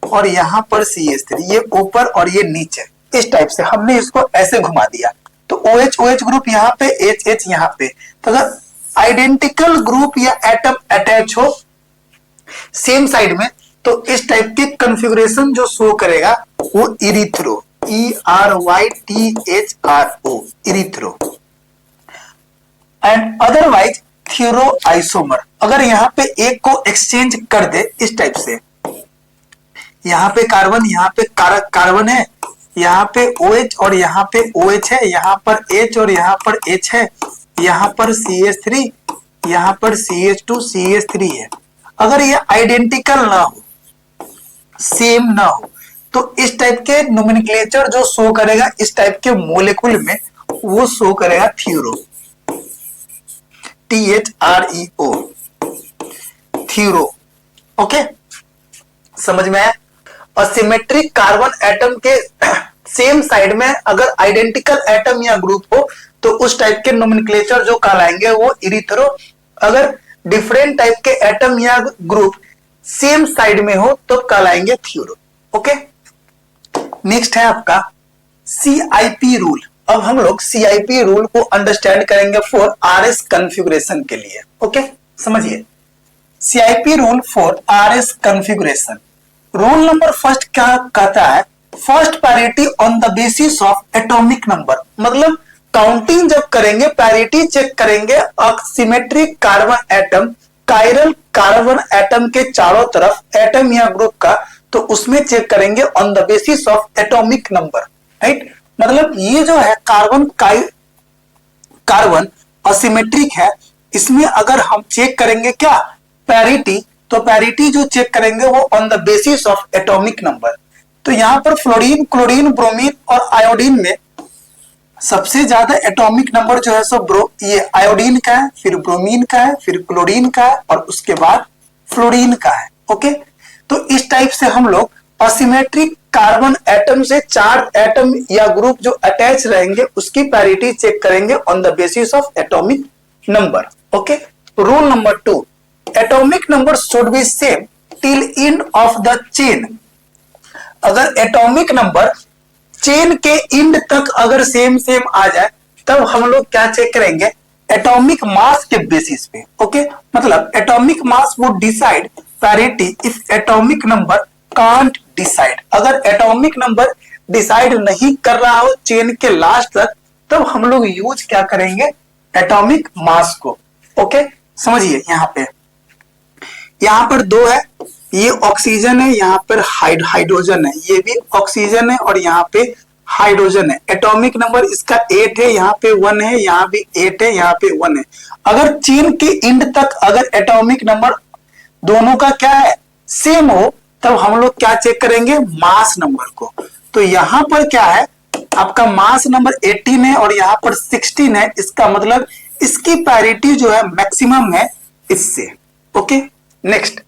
और यहाँ पर CH3, ये ऊपर और ये नीचे, इस टाइप से हमने इसको ऐसे घुमा दिया। तो OH OH ग्रुप यहाँ पे, H H यहाँ पे। तो अगर आइडेंटिकल ग्रुप या एटम अटैच हो सेम साइड में, तो इस टाइप के कॉन्फ़िगरेशन जो शो करेगा वो erythro, ERYTHRO, erythro. And otherwise threo isomer, अगर यहाँ पे एक को एक्सचेंज कर दे इस टाइप से, यहाँ पे कार्बन, यहाँ पे कार्बन है, यहाँ पे OH और यहाँ पे OH है, यहाँ पर H और यहाँ पर H है, यहाँ पर CH3, यहाँ पर CH2 CH3 है। अगर ये आइडेंटिकल ना हो, सेम ना हो, तो इस टाइप के नोमेनक्लेचर जो शो करेगा इस टाइप के मोलेकुल में, वो शो करेगा थ्योरो, THREO, थ्योरो। ओके, समझ में आया? असिमेट्रिक कार्बन एटम के सेम साइड में अगर आइडेंटिकल एटम या ग्रुप हो तो उस टाइप के नोमेनक्लेचर जो कहलाएंगे वो इरिथ्रो। अगर डिफरेंट टाइप के एटम या ग्रुप सेम साइड में हो तो कहलाएंगे थ्योरो। ओके, नेक्स्ट है आपका CIP रूल। अब हम लोग CIP रूल को अंडरस्टैंड करेंगे फॉर RS कॉन्फ़िगरेशन के लिए। ओके, समझिए CIP rule for RS configuration. Rule number first क्या कहता है? First parity on the basis of atomic number, मतलब काउंटिंग जब करेंगे, पैरिटी चेक करेंगे symmetric carbon atom, chiral carbon atom के चारों तरफ एटम या ग्रुप का, तो उसमें चेक करेंगे on the basis of atomic number, right. मतलब ये जो है कार्बन असिमेट्रिक है, इसमें अगर हम चेक करेंगे क्या पैरिटी, तो पैरिटी जो चेक करेंगे वो on the basis of atomic number. तो यहां पर फ्लोरीन, क्लोरीन, ब्रोमीन और आयोडीन में सबसे ज्यादा एटॉमिक नंबर जो है सो ये आयोडीन का है, फिर ब्रोमीन का है, फिर क्लोरीन का है और उसके बाद फ्लोरीन का है। ओके, तो इस टाइप से हम लोग असिमेट्रिक कार्बन एटम से चार एटम या ग्रुप जो अटैच रहेंगे उसकी पैरिटी चेक करेंगे on the basis of atomic number. Okay, rule number 2, atomic number should be same till end of the chain. अगर एटॉमिक नंबर चेन के एंड तक अगर सेम आ जाए तब हम लोग क्या चेक करेंगे, एटॉमिक मास के बेसिस पे। ओके, मतलब एटॉमिक मास वो decide parity if atomic number can't decide. अगर एटॉमिक नंबर डिसाइड नहीं कर रहा हो चेन के लास्ट तक, तब हम लोग यूज क्या करेंगे, एटॉमिक मास को। ओके, समझिए यहाँ पर दो है, ये ऑक्सीजन है, यहाँ पर हाइड्रोजन है, ये भी ऑक्सीजन है और यहाँ पे हाइड्रोजन है। एटॉमिक नंबर इसका 8 है, यहाँ पे 1 है, यहाँ भी 8 है, यहाँ पे 1 है। अगर चेन के एंड तक अगर एटॉमिक नंबर दोनों का क्या है, सेम हो, तब हम लोग क्या चेक करेंगे, मास नंबर को। तो यहाँ पर क्या है, आपका मास नंबर 18 है और यहाँ पर 16 है, इसका मतलब इसकी पैरिटी जो है मैक्सिमम है इससे। ओके, नेक्स्ट,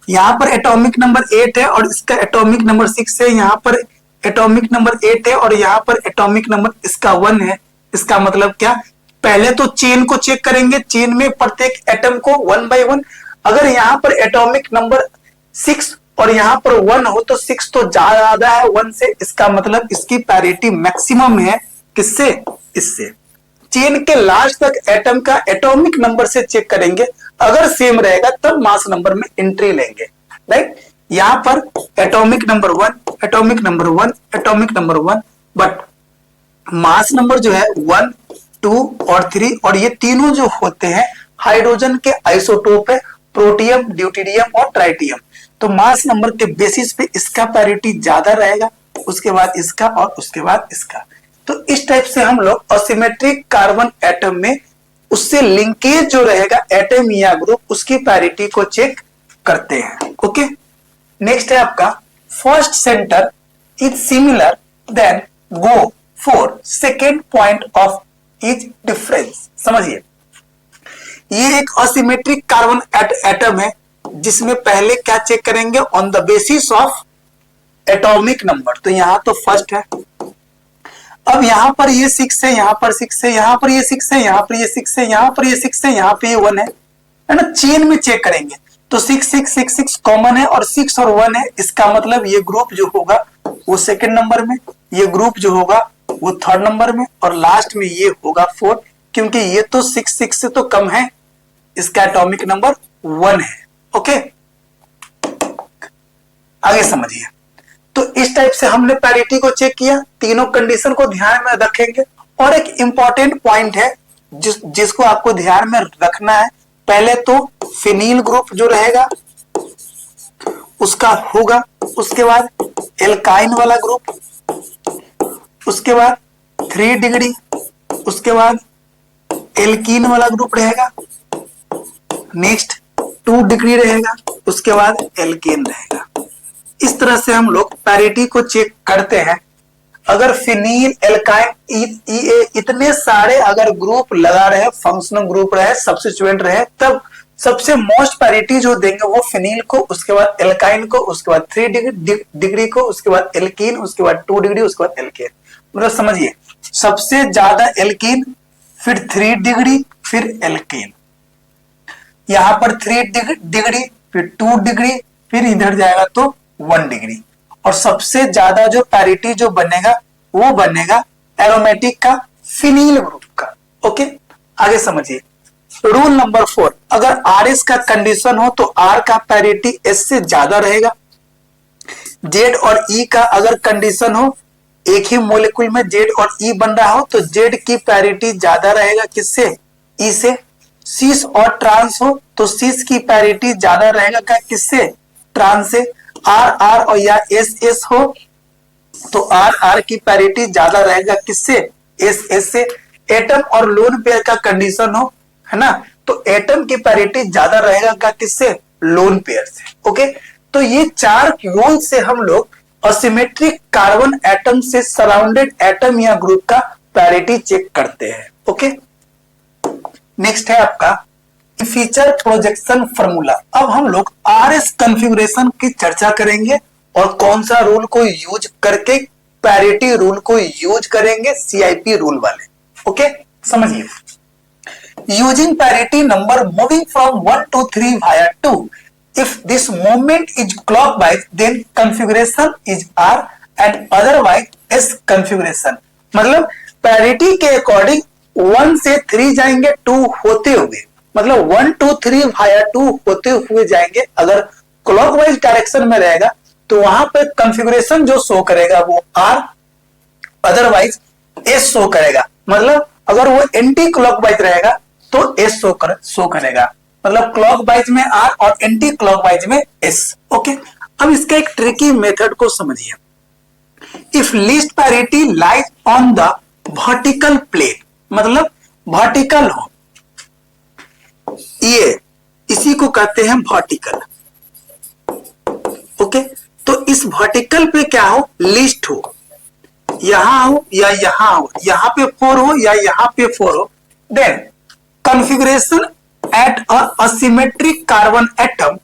यहाँ पर एटॉमिक नंबर 8 है और इसका एटॉमिक नंबर 6 है, यहाँ पर एटॉमिक नंबर 8 है और यहाँ पर एटॉमिक नंबर इसका 1 है। इसका मतलब क्या, पहले तो चेन को चेक करेंगे, चेन में प्रत्येक एटम को 1 बाय 1। अगर यहाँ पर एटॉमिक नंबर 6 और यहाँ पर 1 हो तो 6 तो ज्यादा है 1 से, इसका मतलब इसकी पैरिटी मैक्सिमम है किससे, इससे। चेन के लास्ट तक एटम का एटॉमिक नंबर से चेक करेंगे, अगर सेम रहेगा तब मास नंबर में एंट्री लेंगे, राइट। यहां पर atomic number 1, atomic number 1, atomic number 1, but mass number जो है 1, 2 और 3, और ये तीनों जो होते हैं हाइड्रोजन के आइसोटोप है, प्रोटियम, ड्यूटेरियम और ट्राइटियम। तो मास नंबर के बेसिस पे इसका पैरिटी ज्यादा रहेगा, उसके बाद इसका और उसके बाद इसका। तो इस टाइप से हम लोग असिमेट्रिक कार्बन एटम में उससे लिंकेज जो रहेगा एटम या ग्रुप, उसकी पैरिटी को चेक करते हैं। ओके, नेक्स्ट है आपका first centre is similar then go for second point of is difference. समझिए, ये एक असिमेट्रिक कार्बन एटम है जिसमें पहले क्या चेक करेंगे, on the basis of atomic number. तो यहां तो फर्स्ट है, अब यहां पर ये 6 है, यहां पर 6 है, यहां पर ये 6 है, यहां पर ये 6 है, यहां पर ये 6 है, यहां पे ये 1 है ना। चेन में चेक करेंगे तो 6 कॉमन है और 6 और 1 है, इसका मतलब ये ग्रुप जो होगा वो सेकंड नंबर में, ये ग्रुप जो होगा वो थर्ड नंबर में, और लास्ट में ये होगा फोर्थ, क्योंकि ये तो 6 से तो कम है, इसका एटॉमिक नंबर 1 है। ओके, आगे समझिए। तो इस टाइप से हमने पैरिटी को चेक किया, तीनों कंडीशन को ध्यान में रखेंगे। और एक इंपॉर्टेंट पॉइंट है जिसको आपको ध्यान में रखना है, पहले तो फिनील ग्रुप जो रहेगा उसका होगा, उसके बाद एल्काइन वाला ग्रुप, उसके बाद 3 डिग्री, उसके बाद एल्कीन वाला ग्रुप रहेगा, नेक्स्ट 2 डिग्री रहेगा, उसके बाद एल्केन रहेगा। इस तरह से हम लोग पैरिटी को चेक करते हैं। अगर फिनील, एल्काइन, इतने सारे अगर ग्रुप लगा रहे, फंक्शनल ग्रुप रहे, सब्स्टिट्यूएंट रहे, तब सबसे मोस्ट पैरिटी जो देंगे वो फिनील को, उसके बाद एल्काइन को, उसके बाद 3 डिग्री को, उसके बाद एल्कीन, उसके बाद 2 डिग्री, उसके बाद एल्केन। मतलब समझिए, सबसे ज्यादा एल्कीन, फिर 3 डिग्री, फिर एल्केन, यहां पर 3 डिग्री, फिर 2 डिग्री, फिर इधर जाएगा तो 1 डिग्री। और सबसे ज्यादा जो पैरिटी जो बनेगा वो बनेगा एरोमेटिक का, फिनील ग्रुप का। ओके, आगे समझिए। रूल नंबर 4, अगर आर एस का कंडीशन हो तो आर का पैरिटी एस से ज्यादा रहेगा। जेड और ई का अगर कंडीशन हो, एक ही मोलिक्यूल में जेड और ई बन रहा हो, तो जेड की पैरिटी ज्यादा रहेगा किससे? ई से। सीस और ट्रांस हो तो सीस की पैरिटी ज्यादा रहेगा किससे? ट्रांस से। आर आर और या एस एस हो तो आर आर की पैरिटी ज्यादा रहेगा किससे? एस एस से। एटम और लोन पेयर का कंडीशन हो, है ना, तो एटम की पैरिटी ज्यादा रहेगा किससे? लोन पेयर से। ओके, तो ये 4 रूल से हम लोग असिमेट्रिक कार्बन एटम से सराउंडेड एटम या ग्रुप का पैरिटी चेक करते हैं। ओके, नेक्स्ट है आपका फीचर प्रोजेक्शन फार्मूला। अब हम लोग आरएस कॉन्फ़िगरेशन की चर्चा करेंगे और कौन सा रूल को यूज करके पैरिटी रूल को यूज करेंगे, सीआईपी रूल वाले। ओके, समझिए। Using parity number moving from 1 to 3 via 2, if this movement is clockwise then configuration is R and otherwise S configuration। मतलब पैरिटी के अकॉर्डिंग 1 से 3 जाएंगे 2 होते हुए, मतलब 1 to 3 via 2 होते हुए जाएंगे। अगर क्लॉकवाइज डायरेक्शन में रहेगा तो वहां पर कॉन्फ़िगरेशन जो शो करेगा वो R, अदरवाइज S शो करेगा। मतलब अगर वो एंटी क्लॉकवाइज रहेगा तो S शो करेगा। मतलब क्लॉकवाइज में R और एंटी क्लॉकवाइज में S। ओके, अब इसका एक ट्रिकी मेथड को समझिए। If least priority lies on the vertical plane, मतलब वर्टिकल हो, ये इसी को कहते हैं वर्टिकल। ओके, तो इस वर्टिकल पे क्या हो? लिस्ट हो, यहां हो या यहां हो, यहां पे 4 हो या यहां पे 4 हो, then configuration at a asymmetric carbon atom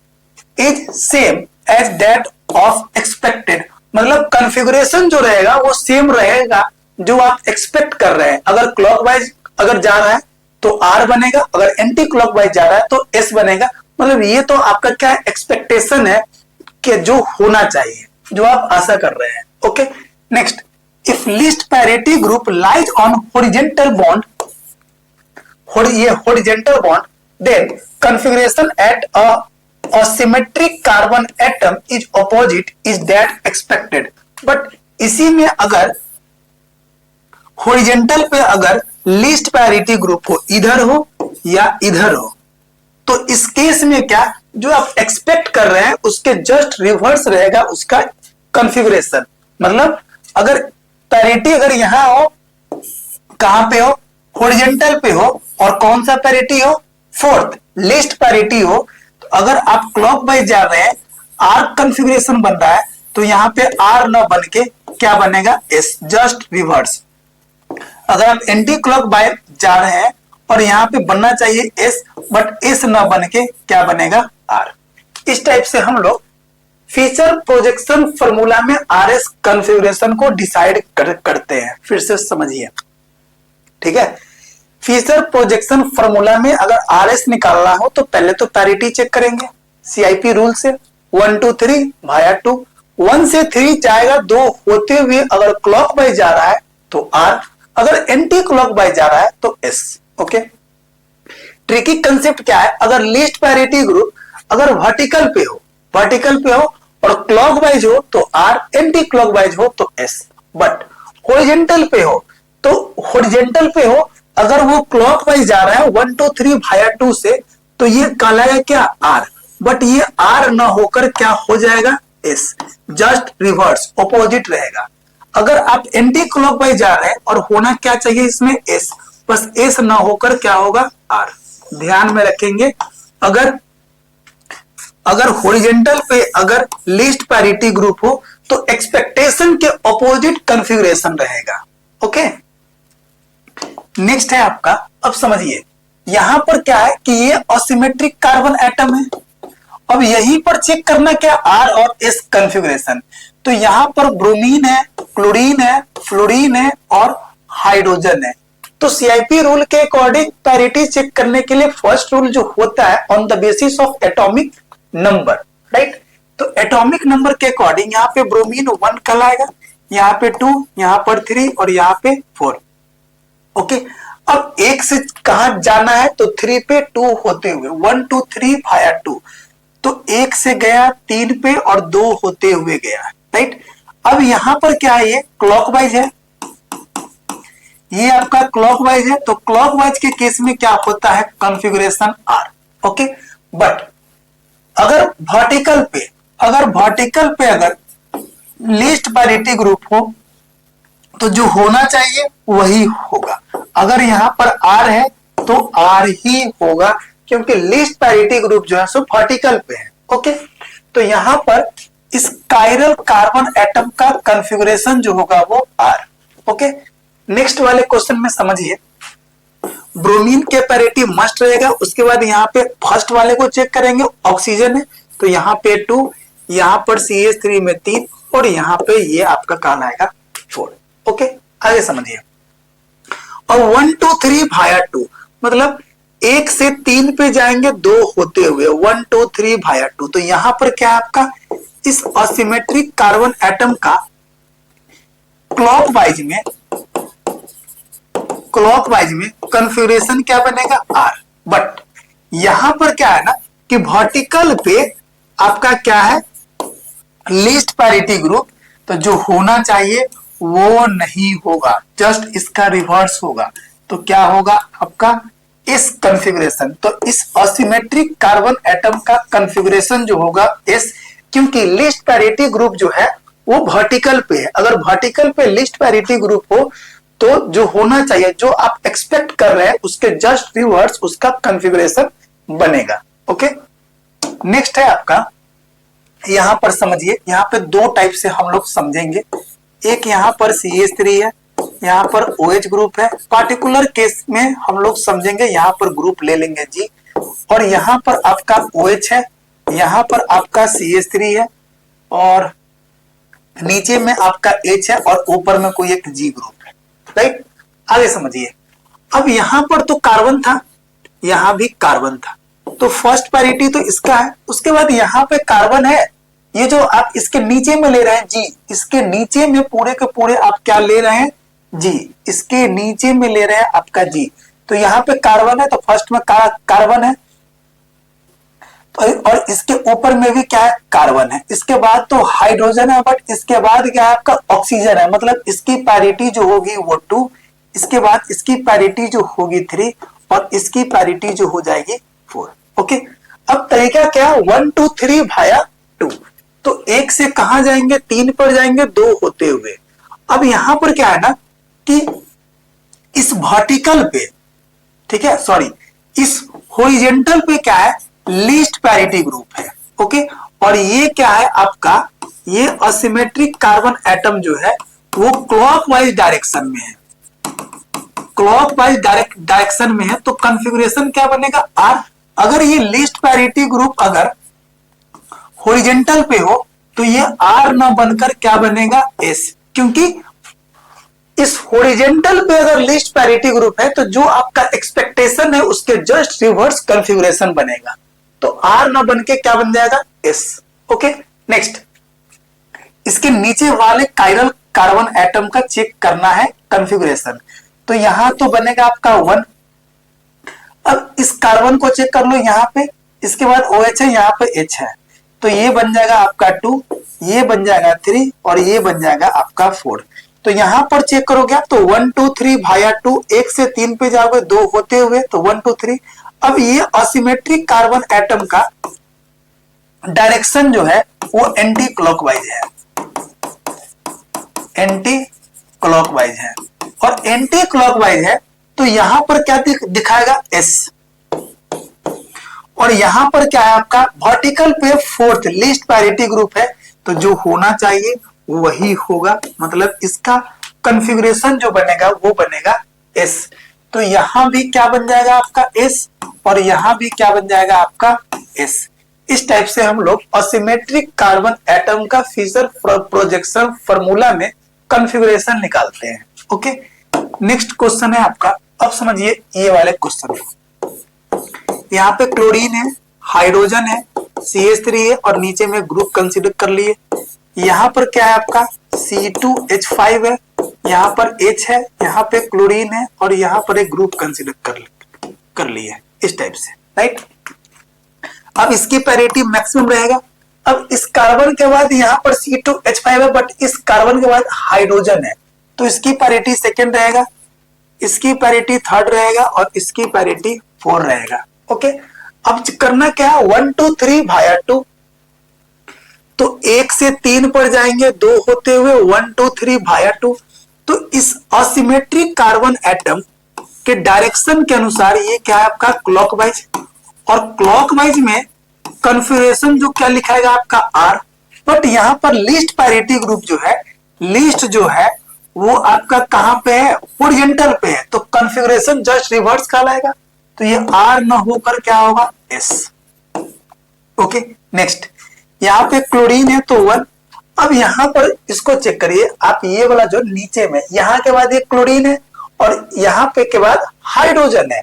is same as that of expected. मतलब कॉन्फ़िगरेशन जो रहेगा वो सेम रहेगा जो आप एक्सपेक्ट कर रहे हैं। अगर क्लॉकवाइज अगर जा रहा है तो R बनेगा, अगर एंटी क्लॉकवाइज जा रहा है तो S बनेगा। मतलब ये तो आपका क्या एक्सपेक्टेशन है कि जो होना चाहिए, जो आप आशा कर रहे हैं। Okay, next, if least parity group lies on horizontal bond, ये horizontal bond, then configuration at a symmetric carbon atom is opposite is that expected. But इसी में अगर हॉरिजॉन्टल पे अगर लीस्ट पैरिटी ग्रुप हो, इधर हो या इधर हो, तो इस केस में क्या, जो आप एक्सपेक्ट कर रहे हैं उसके जस्ट रिवर्स रहेगा उसका कॉन्फ़िगरेशन। मतलब अगर पैरिटी अगर यहां हो, कहां पे हो? हॉरिजॉन्टल पे हो, और कौन सा पैरिटी हो? फोर्थ, लीस्ट पैरिटी हो। तो अगर आप क्लॉकवाइज जा रहे हैं, आर कॉन्फ़िगरेशन बन रहा है, तो यहां पे आर ना बन के क्या बनेगा? S, just reverse. अगर आप एंटी क्लॉकवाइज जा रहे हैं और यहाँ पे बनना चाहिए एस, बट एस ना बन के क्या बनेगा? आर। इस टाइप से हम लोग फीचर प्रोजेक्शन फार्मूला में आरएस कॉन्फ़िगरेशन को डिसाइड करते हैं। फिर से समझिए, ठीक है। फीचर प्रोजेक्शन फार्मूला में अगर आरएस निकालना हो तो पहले तो पैरिटी चेक करेंगे, CIP रूल से 1 2 3 भाया 2, 1 से 3 जाएगा 2 होते हुए, अगर क्लॉक वाइज जा रहा है तो R, अगर एंटी क्लॉक वाइज जा रहा है तो S। ओके, ट्रिकी कंसेप्ट क्या है, अगर लीस्ट पैरिटी ग्रुप अगर वर्टिकल पे हो और क्लॉक वाइज हो तो R, एंटी क्लॉक वाइज हो तो S, बट हॉरिजॉन्टल पे हो अगर वो क्लॉक वाइज जा रहा है 1 2 3 भाया 2 से, तो ये कहलाएगा क्या R, बट ये R ना होकर क्या हो जाएगा S, जस्ट रिवर्स ऑपोजिट रहेगा। अगर आप एंटी क्लॉक वाइज जा रहे हैं और होना क्या चाहिए इसमें S, बस S ना होकर क्या होगा R। ध्यान में रखेंगे, अगर हॉरिजॉन्टल पे अगर लीस्ट पैरिटी ग्रुप हो तो एक्सपेक्टेशन के ऑपोजिट कॉन्फ़िगरेशन रहेगा। ओके, नेक्स्ट है आपका, अब समझिए यहां पर क्या है कि ये असिमेट्रिक कार्बन एटम है। अब यहीं पर चेक करना क्या, R और S कॉन्फ़िगरेशन। तो यहां पर ब्रोमीन है, क्लोरीन है, फ्लोरीन है और हाइड्रोजन है। तो CIP रूल के अकॉर्डिंग पैरिटी चेक करने के लिए फर्स्ट रूल जो होता है on the basis of atomic number, right. तो एटॉमिक नंबर के अकॉर्डिंग यहाँ पे ब्रोमीन 1 कहलाएगा, यहाँ पे 2, यहाँ पर 3 और यहाँ पे 4। ओके, अब 1 से कहा जाना है तो 3 पे 2 होते हुए 1 2 3 भाया 2, तो 1 से गया 3 पे और 2 होते हुए गया, राइट। अब यहां पर क्या है, ये क्लॉकवाइज है, ये आपका क्लॉकवाइज है, तो क्लॉकवाइज के केस में क्या होता है कॉन्फ़िगरेशन R। ओके, बट अगर वर्टिकल पे अगर लीस्ट पैरिटी ग्रुप हो तो जो होना चाहिए वही होगा। अगर यहां पर R है तो R ही होगा, क्योंकि लीस्ट पैरिटी ग्रुप जो है सो वर्टिकल पे है। ओके, तो यहां पर इस कायरल कार्बन एटम का कॉन्फ़िगरेशन जो होगा वो R। ओके, नेक्स्ट वाले क्वेश्चन में समझिए, ब्रोमीन के पैरिटी मस्ट रहेगा। उसके बाद यहाँ पे फर्स्ट वाले को चेक करेंगे, ऑक्सीजन है तो यहाँ पे 2, यहाँ पर CH3 में 3 और यहाँ पे ये आपका कहना आएगा 4। ओके, आगे समझिए। और 1 2 3 भाया 2 मतलब 1 से 3 पे जाएंगे 2 होते हुए 1 2 3 भाया 2, तो यहां पर क्या आपका इस असिमेट्रिक कार्बन एटम का क्लॉकवाइज में कॉन्फ़िगरेशन क्या बनेगा R। बट यहां पर क्या है ना कि वर्टिकल पे आपका क्या है लीस्ट पैरिटी ग्रुप, तो जो होना चाहिए वो नहीं होगा, जस्ट इसका रिवर्स होगा। तो क्या होगा आपका इस कॉन्फ़िगरेशन, तो इस असिमेट्रिक कार्बन एटम का कॉन्फ़िगरेशन जो होगा S, क्योंकि लीस्ट पैरिटी ग्रुप जो है वो वर्टिकल पे है। अगर वर्टिकल पे लीस्ट पैरिटी ग्रुप हो तो जो होना चाहिए, जो आप एक्सपेक्ट कर रहे हैं उसके जस्ट रिवर्स उसका कॉन्फ़िगरेशन बनेगा। ओके, नेक्स्ट है आपका, यहां पर समझिए, यहां पे 2 टाइप से हम लोग समझेंगे। एक यहां पर CH3 है, यहां पर OH ग्रुप है। पार्टिकुलर केस में हम लोग समझेंगे, यहां पर ग्रुप ले लेंगे G, और यहां पर आपका OH है, यहां पर आपका CH3 है और नीचे में आपका H है और ऊपर में कोई एक G ग्रुप है, राइट। आगे समझिए, अब यहां पर तो कार्बन था, यहां भी कार्बन था, तो फर्स्ट पैरिटी तो इसका है। उसके बाद यहां पे कार्बन है, ये जो आप इसके नीचे में ले रहे हैं G, इसके नीचे में पूरे के पूरे आप क्या ले रहे हैं G, इसके नीचे में ले रहे हैं आपका G, तो यहाँ पे कार्बन है तो फर्स्ट में कार्बन है, और इसके ऊपर में भी क्या है कार्बन है। इसके बाद तो हाइड्रोजन है, बट इसके बाद क्या है आपका ऑक्सीजन है, मतलब इसकी पैरिटी जो होगी वो 2, इसके बाद इसकी पैरिटी जो होगी 3 और इसकी पैरिटी जो हो जाएगी 4। ओके, अब तरीका क्या, 1 2 3 भाया 2, तो 1 से कहां जाएंगे 3 पर जाएंगे 2 होते हुए। अब यहां पर क्या है ना कि इस वर्टिकल पे, ठीक है, सॉरी, इस हॉरिजॉन्टल पे क्या है लीस्ट पैरिटी ग्रुप है। ओके, और ये क्या है आपका, ये असिमेट्रिक कार्बन एटम जो है वो क्लॉकवाइज डायरेक्शन में है, क्लॉकवाइज डायरेक्शन में है, तो कॉन्फ़िगरेशन क्या बनेगा R। अगर ये लीस्ट पैरिटी ग्रुप अगर हॉरिजॉन्टल पे हो तो ये R ना बनकर क्या बनेगा S, क्योंकि इस हॉरिजॉन्टल पे अगर लीस्ट पैरिटी ग्रुप है तो जो आपका एक्सपेक्टेशन है उसके जस्ट रिवर्स कॉन्फ़िगरेशन बनेगा। तो आर ना बन के क्या बन जाएगा, एस। ओके, नेक्स्ट इसके नीचे वाले कायरल कार्बन एटम का चेक करना है कॉन्फ़िगरेशन। तो यहां तो बनेगा आपका 1। अब इस कार्बन को चेक कर लो यहाँ पे, इसके बाद OH है, यहाँ पे H है, तो ये बन जाएगा आपका 2, ये बन जाएगा 3 और ये बन जाएगा आपका 4। तो यहां पर चेक करोगे आप तो 1 2 3 भाया 2, 1 से 3 पे जाओगे 2 होते हुए तो 1 2 3। अब ये असिमेट्रिक कार्बन एटम का डायरेक्शन जो है वो एंटी क्लॉकवाइज है, एंटी क्लॉकवाइज है। और एंटी क्लॉकवाइज है तो यहां पर क्या दिखाएगा, एस। और यहां पर क्या है आपका वर्टिकल पे फोर्थ लीस्ट पैरिटी ग्रुप है, तो जो होना चाहिए वही होगा, मतलब इसका कॉन्फ़िगरेशन जो बनेगा वो बनेगा एस। तो यहां भी क्या बन जाएगा आपका एस और यहां भी क्या बन जाएगा आपका एस। इस टाइप से हम लोग असिमेट्रिक कार्बन एटम का फिशर प्रोजेक्शन फार्मूला में कॉन्फ़िगरेशन निकालते हैं। ओके, नेक्स्ट क्वेश्चन है आपका, अब समझिए ये वाले क्वेश्चन। यहाँ पे क्लोरीन है, हाइड्रोजन है, CH3 है और नीचे में ग्रुप कंसीडर कर लिए। यहाँ पर क्या है आपका C2H5 है, यहाँ पर H है, यहाँ पे क्लोरीन है और यहाँ पर एक ग्रुप कंसीडर कर लिए, इस टाइप से, राइट। अब इसकी पैरिटी मैक्सिमम रहेगा। अब इस कार्बन के बाद यहाँ पर C2H5 है, बट इस कार्बन के बाद हाइड्रोजन है, तो इसकी पैरिटी सेकेंड रहेगा, इसकी पैरिटी थर्ड रहेगा और इसकी पैरिटी 4 रहेगा। ओके, अब करना क्या है, 1 2 3 भाया 2, तो 1 से 3 पर जाएंगे 2 होते हुए 1 2 3 भाया 2। तो इस असिमेट्रिक कार्बन एटम के डायरेक्शन के अनुसार ये क्या है आपका क्लॉकवाइज, और क्लॉकवाइज में कॉन्फ़िगरेशन जो क्या लिखाएगा आपका आर। बट यहां पर लीस्ट पैरिटी ग्रुप जो है, लीस्ट जो है वो आपका कहां पे है, हॉरिजॉन्टल पे है, तो कॉन्फ़िगरेशन जस्ट रिवर्स कहलाएगा। तो ये आर ना होकर क्या होगा, एस। ओके, नेक्स्ट यहाँ पे क्लोरीन है तो 1। अब यहाँ पर इसको चेक करिए आप, ये वाला जो नीचे में यहाँ के बाद ये क्लोरीन है और यहाँ पे के बाद हाइड्रोजन है,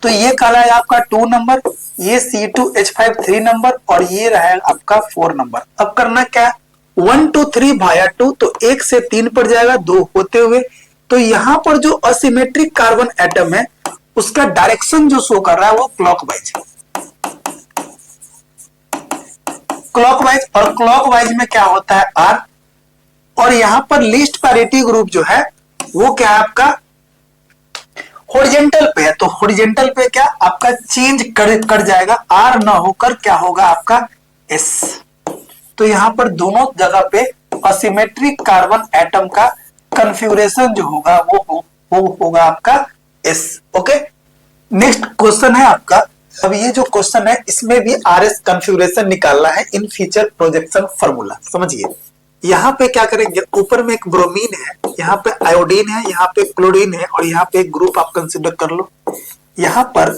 तो ये कहलाएगा आपका 2 नंबर, ये C2H5 3 नंबर और ये रहेगा आपका 4 नंबर। अब करना क्या है, 1 2 3 भाया 2, तो 1 से 3 पर जाएगा 2 होते हुए। तो यहाँ पर जो असिमेट्रिक कार्बन एटम है उसका डायरेक्शन जो शो कर रहा है वो क्लॉकवाइज, क्लॉकवाइज। और क्लॉकवाइज में क्या होता है आर, और यहां पर लीस्ट पैरिटी ग्रुप जो है वो क्या है आपका हॉरिजॉन्टल पे है, तो हॉरिजॉन्टल पे क्या आपका चेंज कर जाएगा, आर ना होकर क्या होगा आपका एस। तो यहां पर दोनों जगह पे असिमेट्रिक कार्बन एटम का कॉन्फ़िगरेशन जो होगा वो होगा आपका एस। ओके, नेक्स्ट क्वेश्चन है आपका। अब ये जो क्वेश्चन है इसमें भी आरएस कॉन्फ़िगरेशन निकालना है इन फीचर प्रोजेक्शन फार्मूला। समझिए, यहाँ पे क्या करेंगे, ऊपर में एक ब्रोमीन है, यहाँ पे आयोडीन है, यहाँ पे क्लोरीन है और यहाँ पे एक ग्रुप आप कंसीडर कर लो। यहाँ पर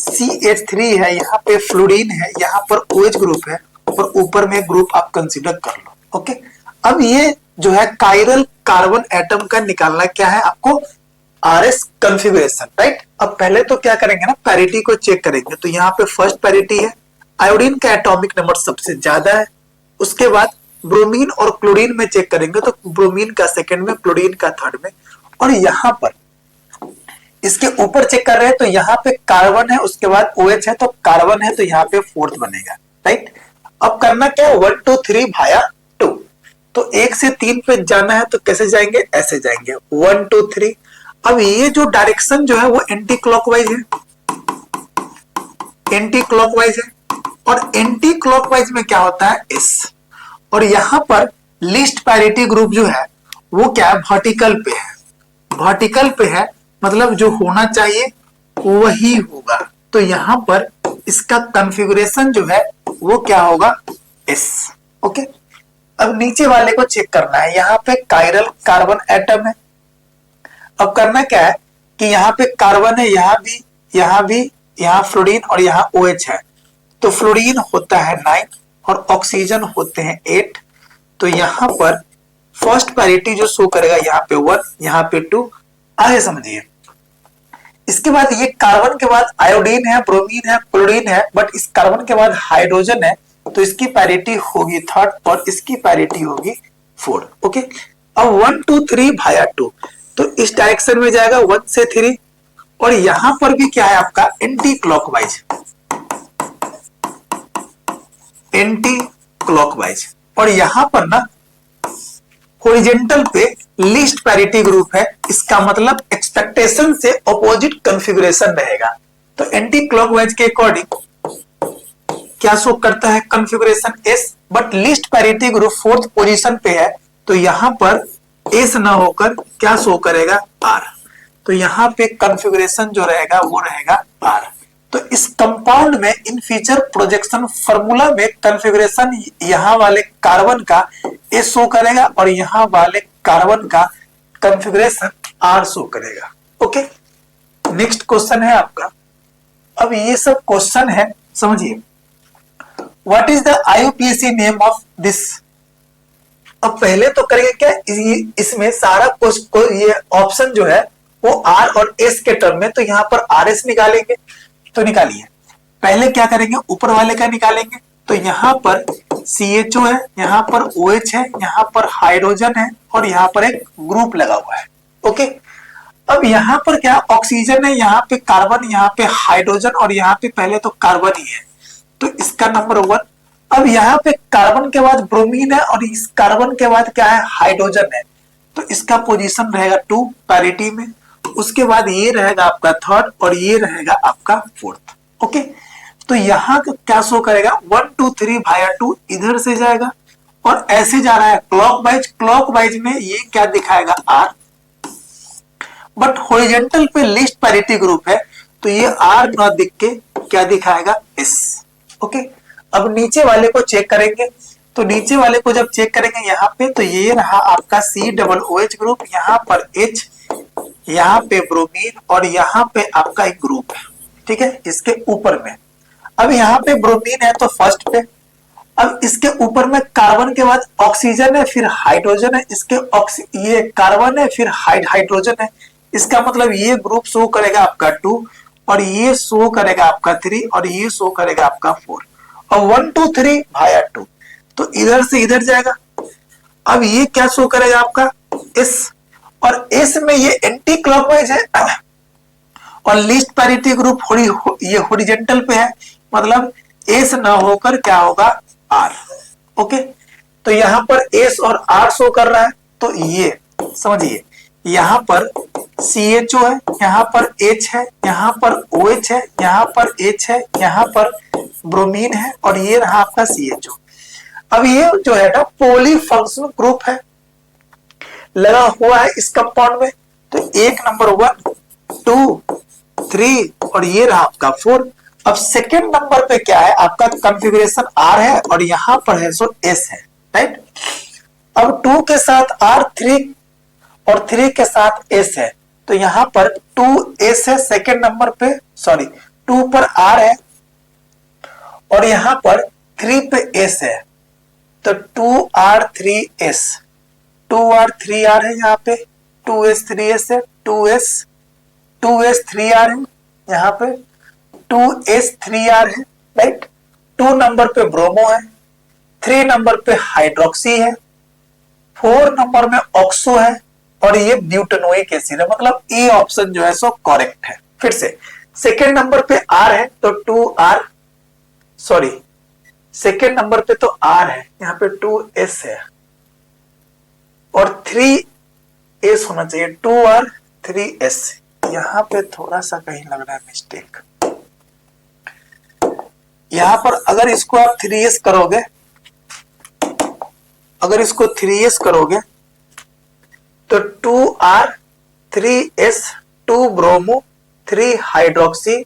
CH3 है, यहाँ पे फ्लोरीन है, यहाँ पर OH ग्रुप है और ऊपर में ग्रुप आप कंसीडर कर लो। ओके, अब ये जो है कायरल कार्बन एटम का निकालना क्या है आपको, आरएस कॉन्फ़िगरेशन, राइट। अब पहले तो क्या करेंगे ना, पैरिटी को चेक करेंगे। तो यहाँ पे फर्स्ट पैरिटी है, आयोडीन का एटॉमिक नंबर सबसे ज्यादा है, उसके बाद ब्रोमीन और क्लोरीन में चेक करेंगे तो ब्रोमीन का सेकंड में, क्लोरीन का थर्ड में, और यहाँ पर इसके ऊपर चेक कर रहे हैं तो यहाँ पे कार्बन है, उसके बाद OH है, तो कार्बन है तो यहाँ पे फोर्थ बनेगा, राइट। अब करना क्या है, 1 2 3 भाया 2, तो 1 से 3 पे जाना है तो कैसे जाएंगे, ऐसे जाएंगे 1 2 3। अब ये जो डायरेक्शन जो है वो एंटी क्लॉकवाइज है, एंटी क्लॉकवाइज है, और एंटी क्लॉकवाइज में क्या होता है एस। और यहां पर लीस्ट पैरिटी ग्रुप जो है वो क्या है, वर्टिकल पे है, वर्टिकल पे है, मतलब जो होना चाहिए वही होगा। तो यहां पर इसका कॉन्फ़िगरेशन जो है वो क्या होगा, एस। ओके, अब नीचे वाले को चेक करना है, यहाँ पे कायरल कार्बन एटम है। अब करना क्या है कि यहाँ पे कार्बन है, यहाँ भी, यहाँ फ्लोरीन और यहाँ OH है, तो फ्लोरीन होता है 9 और ऑक्सीजन होते हैं 8। तो यहाँ पर फर्स्ट पैरिटी जो शो करेगा यहाँ पे 1, यहाँ पे 2। आगे समझिए, इसके बाद ये कार्बन के बाद आयोडीन है, ब्रोमीन है, क्लोरीन है, बट इस कार्बन के बाद हाइड्रोजन है, तो इसकी पैरिटी होगी 3rd और इसकी पैरिटी होगी 4। ओके, अब 1 2 3 भाया 2, तो इस डायरेक्शन में जाएगा 1 से 3, और यहां पर भी क्या है आपका एंटी क्लॉकवाइज, एंटी क्लॉकवाइज, और यहां पर ना हॉरिजॉन्टल पे लीस्ट पैरिटी ग्रुप है, इसका मतलब एक्सपेक्टेशन से ऑपोजिट कॉन्फ़िगरेशन रहेगा। तो एंटी क्लॉकवाइज के अकॉर्डिंग क्या शो करता है configuration S, but least parity group 4th position पे है, तो यहां पर एस ना होकर क्या शो करेगा आर, तो यहां पे कॉन्फ़िगरेशन जो रहेगा वो रहेगा आर। तो इस कंपाउंड में इन फीचर प्रोजेक्शन फार्मूला में कॉन्फ़िगरेशन यहां वाले कार्बन का एस शो करेगा और यहां वाले कार्बन का कॉन्फ़िगरेशन आर शो करेगा। ओके, नेक्स्ट क्वेश्चन है आपका। अब ये सब क्वेश्चन है, समझिए। What is the IUPAC name of this. अब पहले तो करेंगे क्या, इसमें सारा ये ऑप्शन जो है वो आर और एस के टर्म में, तो यहां पर आर एस निकालेंगे, तो निकालिए। पहले क्या करेंगे, ऊपर वाले का निकालेंगे, तो यहां पर CHO है, यहां पर OH है, यहां पर हाइड्रोजन है और यहां पर एक ग्रुप लगा हुआ है। ओके, अब यहां पर क्या ऑक्सीजन है, यहां पे कार्बन, यहां पे हाइड्रोजन और यहां पे पहले तो कार्बन ही है, तो इसका नंबर 1। अब यहाँ पे कार्बन के बाद ब्रोमीन है और इस कार्बन के बाद क्या है हाइड्रोजन है, तो इसका पोजीशन रहेगा 2 पैरिटी में। उसके बाद ये रहेगा आपका 3rd और ये रहेगा आपका 4th। ओके, तो यहाँ क्या शो करेगा 1 2 3 भाया 2 इधर से जाएगा और ऐसे जा रहा है क्लॉकवाइज, क्लॉकवाइज में ये क्या दिखाएगा आर, बट हॉरिजॉन्टल पे लीस्ट पैरिटी ग्रुप है, तो ये आर ना दिख के क्या दिखाएगा एस। ओके, अब नीचे वाले को चेक करेंगे, तो नीचे वाले को जब चेक करेंगे यहाँ पे, तो ये रहा आपका COOH ग्रुप, यहाँ पर H, यहाँ पे ब्रोमीन और यहाँ पे आपका एक ग्रुप है, ठीक है, इसके ऊपर में। अब यहाँ पे ब्रोमीन है तो फर्स्ट पे, अब इसके ऊपर में कार्बन के बाद ऑक्सीजन है, फिर हाइड्रोजन है, इसके ये कार्बन है, फिर हाइड्रोजन है, इसका मतलब ये ग्रुप शो करेगा आपका 2 और ये शो करेगा आपका 3 और ये शो करेगा आपका 4। और 1 2 3 भाया 2, तो इधर से इधर जाएगा। अब ये क्या शो करेगा आपका एस, और एस में ये एंटी क्लॉकवाइज है और लीस्ट पैरिटी ग्रुप ये हॉरिजॉन्टल पे है, मतलब एस ना होकर क्या होगा आर। ओके, तो यहां पर एस और आर शो कर रहा है, तो ये समझिए यहां पर CHO है, यहां पर H है, यहां पर OH है, यहां पर H है, यहां पर ब्रोमीन है और ये रहा आपका CHO। अब ये जो है ना पॉलीफंक्शनल ग्रुप है, लगा हुआ है इस कंपाउंड में, तो एक नंबर 1 2 3 और ये रहा आपका 4। अब सेकेंड नंबर पे क्या है आपका कॉन्फ़िगरेशन R है और यहां पर है सो S है, राइट। अब 2 के साथ R, 3 और 3 के साथ S है, तो यहां पर 2S है सेकेंड नंबर पे, सॉरी 2 पर R है और यहां पर 3 पे S है, तो 2R 3S, 2R 3R है, यहाँ पे 2S 3S है, 2S 3R है, यहाँ पे 2S 3R है, राइट। 2 नंबर पे ब्रोमो है, 3 नंबर पे हाइड्रोक्सी है, 4 नंबर में ऑक्सो है और ये ब्यूटेनोइक एसिड है, मतलब ए ऑप्शन जो है सो करेक्ट है। फिर से सेकेंड नंबर पे R है तो 2R, सॉरी सेकेंड नंबर पे तो R है, यहाँ पे 2S है और 3S होना चाहिए, 2R 3S। यहाँ पे थोड़ा सा कहीं लग रहा है मिस्टेक, यहाँ पर अगर इसको आप 3S करोगे, अगर इसको 3S करोगे तो 2R 3S 2 bromo 3 hydroxy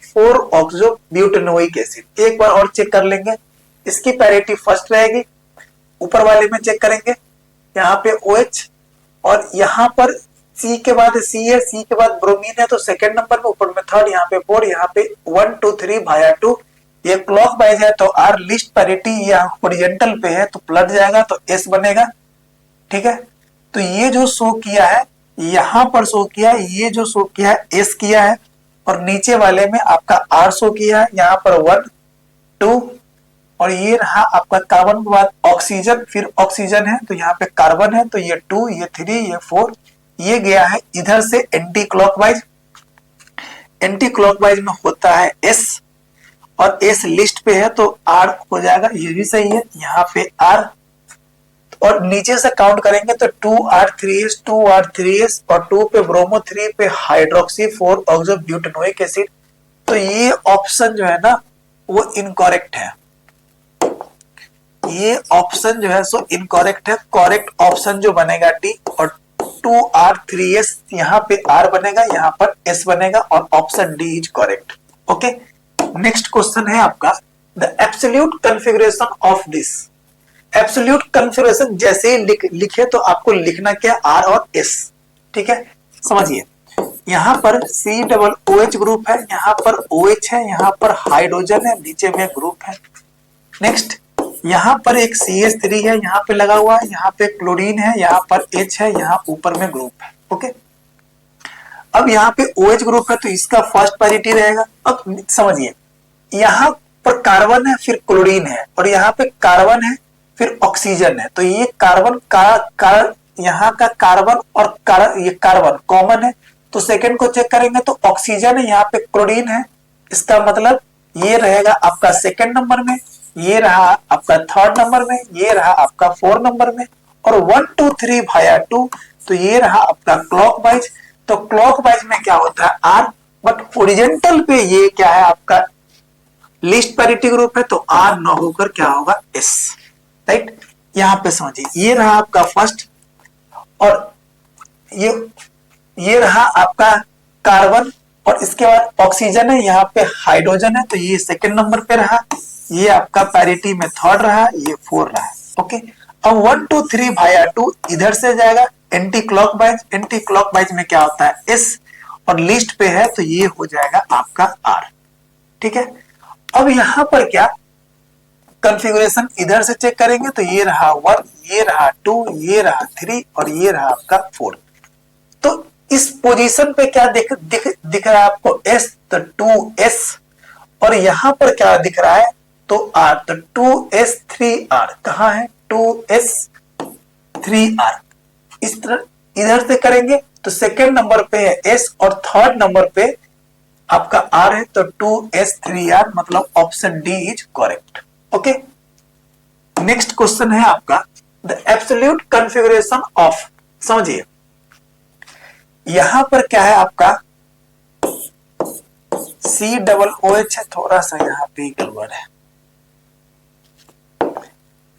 4 oxo butanoic acid. एक बार और चेक कर लेंगे, इसकी पैरिटी फर्स्ट रहेगी, ऊपर वाले में चेक करेंगे, यहाँ पे OH और यहाँ पर C के बाद C है, C के बाद ब्रोमीन है, तो सेकेंड नंबर में, ऊपर में 3rd, यहाँ पे 4, यहाँ पे 1 2 3 भाया 2। ये क्लॉकवाइज है तो R लिस्ट पैरिटी या हॉरिजॉन्टल पे है तो पलट जाएगा तो S बनेगा, ठीक है। तो ये जो शो किया है यहां पर शो किया, ये जो शो किया है एस किया है, और नीचे वाले में आपका आर शो किया है, यहाँ पर 1 2, और ये रहा आपका कार्बन के बाद ऑक्सीजन, फिर ऑक्सीजन है तो यहाँ पे कार्बन है, तो ये 2, ये 3, ये 4, ये गया है इधर से एंटी क्लॉकवाइज। एंटी क्लॉकवाइज में होता है एस, और एस लिस्ट पे है तो आर हो जाएगा, ये भी सही है, यहाँ पे आर, और नीचे से काउंट करेंगे तो 2R3S 2R3S और 2 पे ब्रोमो, 3 पे हाइड्रोक्सी, 4 ऑक्सो ब्यूटेनोइक एसिड। तो ये ऑप्शन जो है ना वो इनकरेक्ट है, ये ऑप्शन जो है सो इनकरेक्ट है। करेक्ट ऑप्शन जो बनेगा डी, और 2R3S यहाँ पे R बनेगा, यहाँ पर S बनेगा, और option D is correct. Okay, next question है आपका the absolute configuration of this. Absolute configuration जैसे ही लिखे तो आपको लिखना क्या, R और S। ठीक है, समझिए, यहाँ पर COOH ग्रुप है, यहाँ पर OH है, यहाँ पर हाइड्रोजन है, नीचे में ग्रुप है। नेक्स्ट, यहाँ पर एक CH3 है, यहाँ पे लगा हुआ है, यहाँ पे क्लोरीन है, यहाँ पर H है, यहाँ ऊपर में ग्रुप है। ओके, अब यहाँ पे OH ग्रुप है तो इसका फर्स्ट प्रायोरिटी रहेगा। अब समझिए, यहाँ पर कार्बन है, फिर क्लोरीन है, और यहाँ पे कार्बन है, फिर ऑक्सीजन है, तो ये कार्बन का यहाँ का कार्बन और ये कार्बन कॉमन है, तो सेकंड को चेक करेंगे तो ऑक्सीजन है, यहाँ पे क्लोरीन है, इसका मतलब ये रहेगा आपका सेकंड नंबर में, ये रहा आपका थर्ड नंबर में, ये रहा आपका 4 नंबर में, और 1 2 3 भाया 2, तो ये रहा आपका क्लॉकवाइज। तो क्लॉकवाइज में क्या होता है आर, बट ओरिजेंटल पे ये क्या है आपका लिस्ट पैरिटी ग्रुप है, तो आर न होकर क्या होगा एस। राइट, यहां पे समझिए, ये रहा आपका फर्स्ट, और ये रहा आपका कार्बन, और इसके बाद ऑक्सीजन है, यहाँ पे हाइड्रोजन है, तो ये सेकंड नंबर पे रहा, ये आपका पैरिटी में थर्ड रहा, ये 4 रहा। ओके, अब 1 2 3 भाया 2 इधर से जाएगा एंटी क्लॉकवाइज। एंटी क्लॉकवाइज में क्या होता है एस, और लिस्ट पे है तो ये हो जाएगा आपका आर। ठीक है, अब यहां पर क्या कॉन्फ़िगरेशन इधर से चेक करेंगे तो ये रहा 1, ये रहा 2, ये रहा 3, और ये रहा आपका 4। तो इस पोजीशन पे क्या दिख रहा है आपको S, तो 2S, और यहां पर क्या दिख रहा है तो R, तो 2S 3R कहां है 2S 3R। इस तरह इधर से करेंगे तो सेकंड नंबर पे है S, और थर्ड नंबर पे आपका R है, तो 2S 3R, मतलब option D is correct. Okay, next question है आपका द एब्सोल्यूट कॉन्फ़िगरेशन ऑफ। समझिए, यहां पर क्या है आपका COOH है, थोड़ा सा यहाँ पे गड़बड़ है,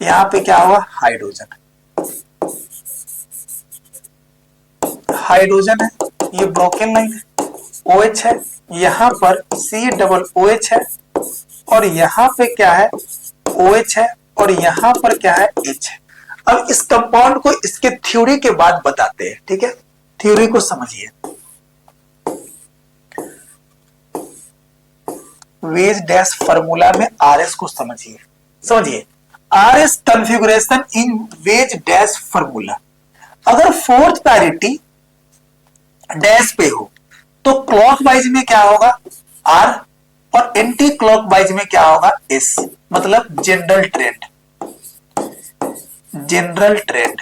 यहाँ पे क्या हुआ हाइड्रोजन, हाइड्रोजन है, ये ब्रोकन लाइन है, OH है, यहाँ पर COOH है, और यहाँ पे क्या है OH है, और यहाँ पर क्या है H है। अब इस कंपाउंड को इसके थ्योरी के बाद बताते हैं। ठीक है, थ्योरी को समझिए, वेज डैश फार्मूला में RS को समझिए। समझिए, RS कॉन्फ़िगरेशन इन वेज डैश फार्मूला, अगर फोर्थ पैरिटी डैश पे हो तो क्लॉकवाइज में क्या होगा R, और एंटी क्लॉकवाइज में क्या होगा S, मतलब जनरल ट्रेंड, जनरल ट्रेंड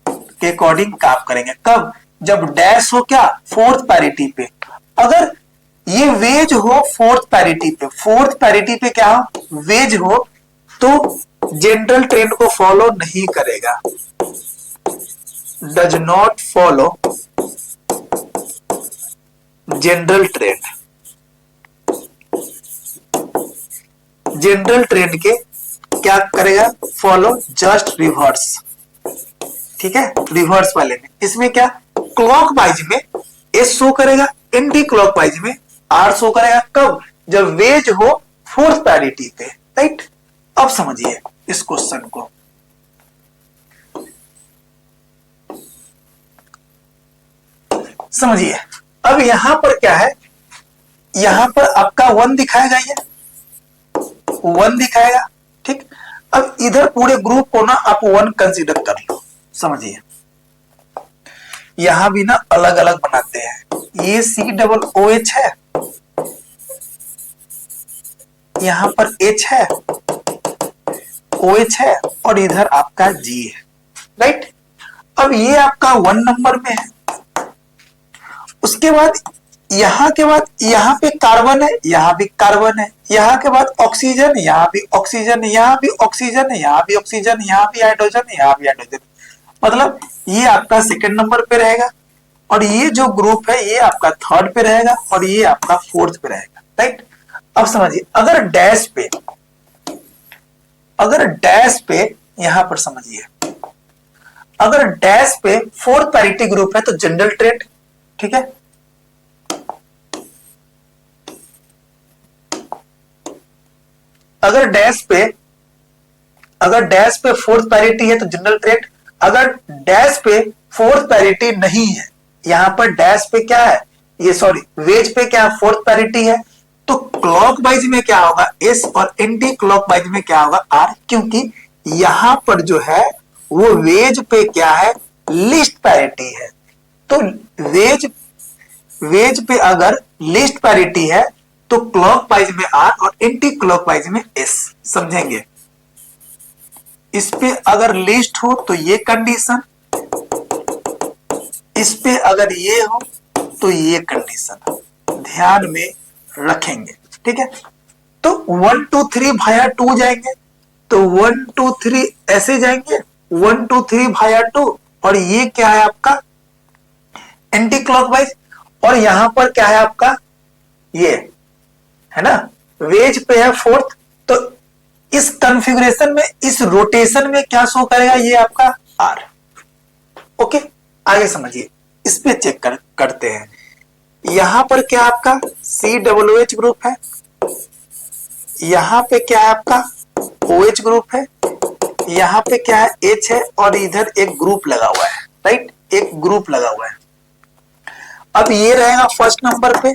के अकॉर्डिंग काम करेंगे। कब, जब डैश हो क्या फोर्थ पैरिटी पे, अगर ये वेज हो फोर्थ पैरिटी पे, फोर्थ पैरिटी पे क्या हो वेज हो, तो जनरल ट्रेंड को फॉलो नहीं करेगा, does not follow general trend. General trend के क्या करेगा फॉलो, जस्ट रिवर्स। ठीक है, रिवर्स वाले में इसमें क्या क्लॉकवाइज में एस शो करेगा, एंटी क्लॉकवाइज में आर शो करेगा। कब, जब वेज हो फोर्थ पैरिटी पे। राइट, अब समझिए इस क्वेश्चन को, समझिए। अब यहां पर क्या है, यहां पर आपका 1 दिखाएगा, ये 1 दिखाएगा। ठीक, अब इधर पूरे ग्रुप को ना आप 1 कंसीडर कर लो। समझिए, यहां भी ना अलग अलग बनाते हैं। ये COOH है, यहां पर H है, OH है और इधर आपका G है, राइट। अब ये आपका 1 नंबर में है। उसके बाद यहां के बाद यहां पे कार्बन है, यहां भी कार्बन है, यहां के बाद ऑक्सीजन, यहां भी ऑक्सीजन, यहां भी ऑक्सीजन, यहां भी ऑक्सीजन, यहां भी हाइड्रोजन, यहां भी हाइड्रोजन। मतलब ये आपका सेकंड नंबर पे रहेगा और ये जो ग्रुप है ये आपका थर्ड पे रहेगा और ये आपका फोर्थ पे रहेगा, राइट। अब समझिए, अगर डैश पे यहां पर समझिए, अगर डैश पे फोर्थ पैरिटी ग्रुप है तो जनरल ट्रेड, ठीक है। अगर डैश पे फोर्थ पैरिटी है तो जनरल ट्रेड। अगर डैश पे फोर्थ पैरिटी नहीं है, यहां पर डैश पे क्या है, ये सॉरी वेज पे क्या फोर्थ पैरिटी है, तो क्लॉकवाइज में क्या होगा एस और एंटी क्लॉकवाइज में क्या होगा आर, क्योंकि यहां पर जो है वो वेज पे क्या है लिस्ट पैरिटी है। तो वेज पे अगर लिस्ट पैरिटी है तो क्लॉकवाइज में आर और एंटी क्लॉकवाइज में एस, समझेंगे। इस पे अगर लिस्ट हो तो ये कंडीशन, इस पे अगर ये हो तो ये कंडीशन ध्यान में रखेंगे, ठीक है। तो 1 2 3 भाया 2 जाएंगे, तो 1 2 3 ऐसे जाएंगे, 1 2 3 भाया 2 और ये क्या है आपका एंटी क्लॉकवाइज। और यहां पर क्या है आपका ये है ना वेज पे है फोर्थ, तो इस कॉन्फ़िगरेशन में इस रोटेशन में क्या शो करेगा ये आपका आर। ओके, आगे समझिए, इस पे चेक करते हैं। यहां पर क्या आपका COOH ग्रुप है, यहां पे क्या है आपका OH ग्रुप है, यहां पे क्या है H है और इधर एक ग्रुप लगा हुआ है, राइट, एक ग्रुप लगा हुआ है। अब ये रहेगा फर्स्ट नंबर पे।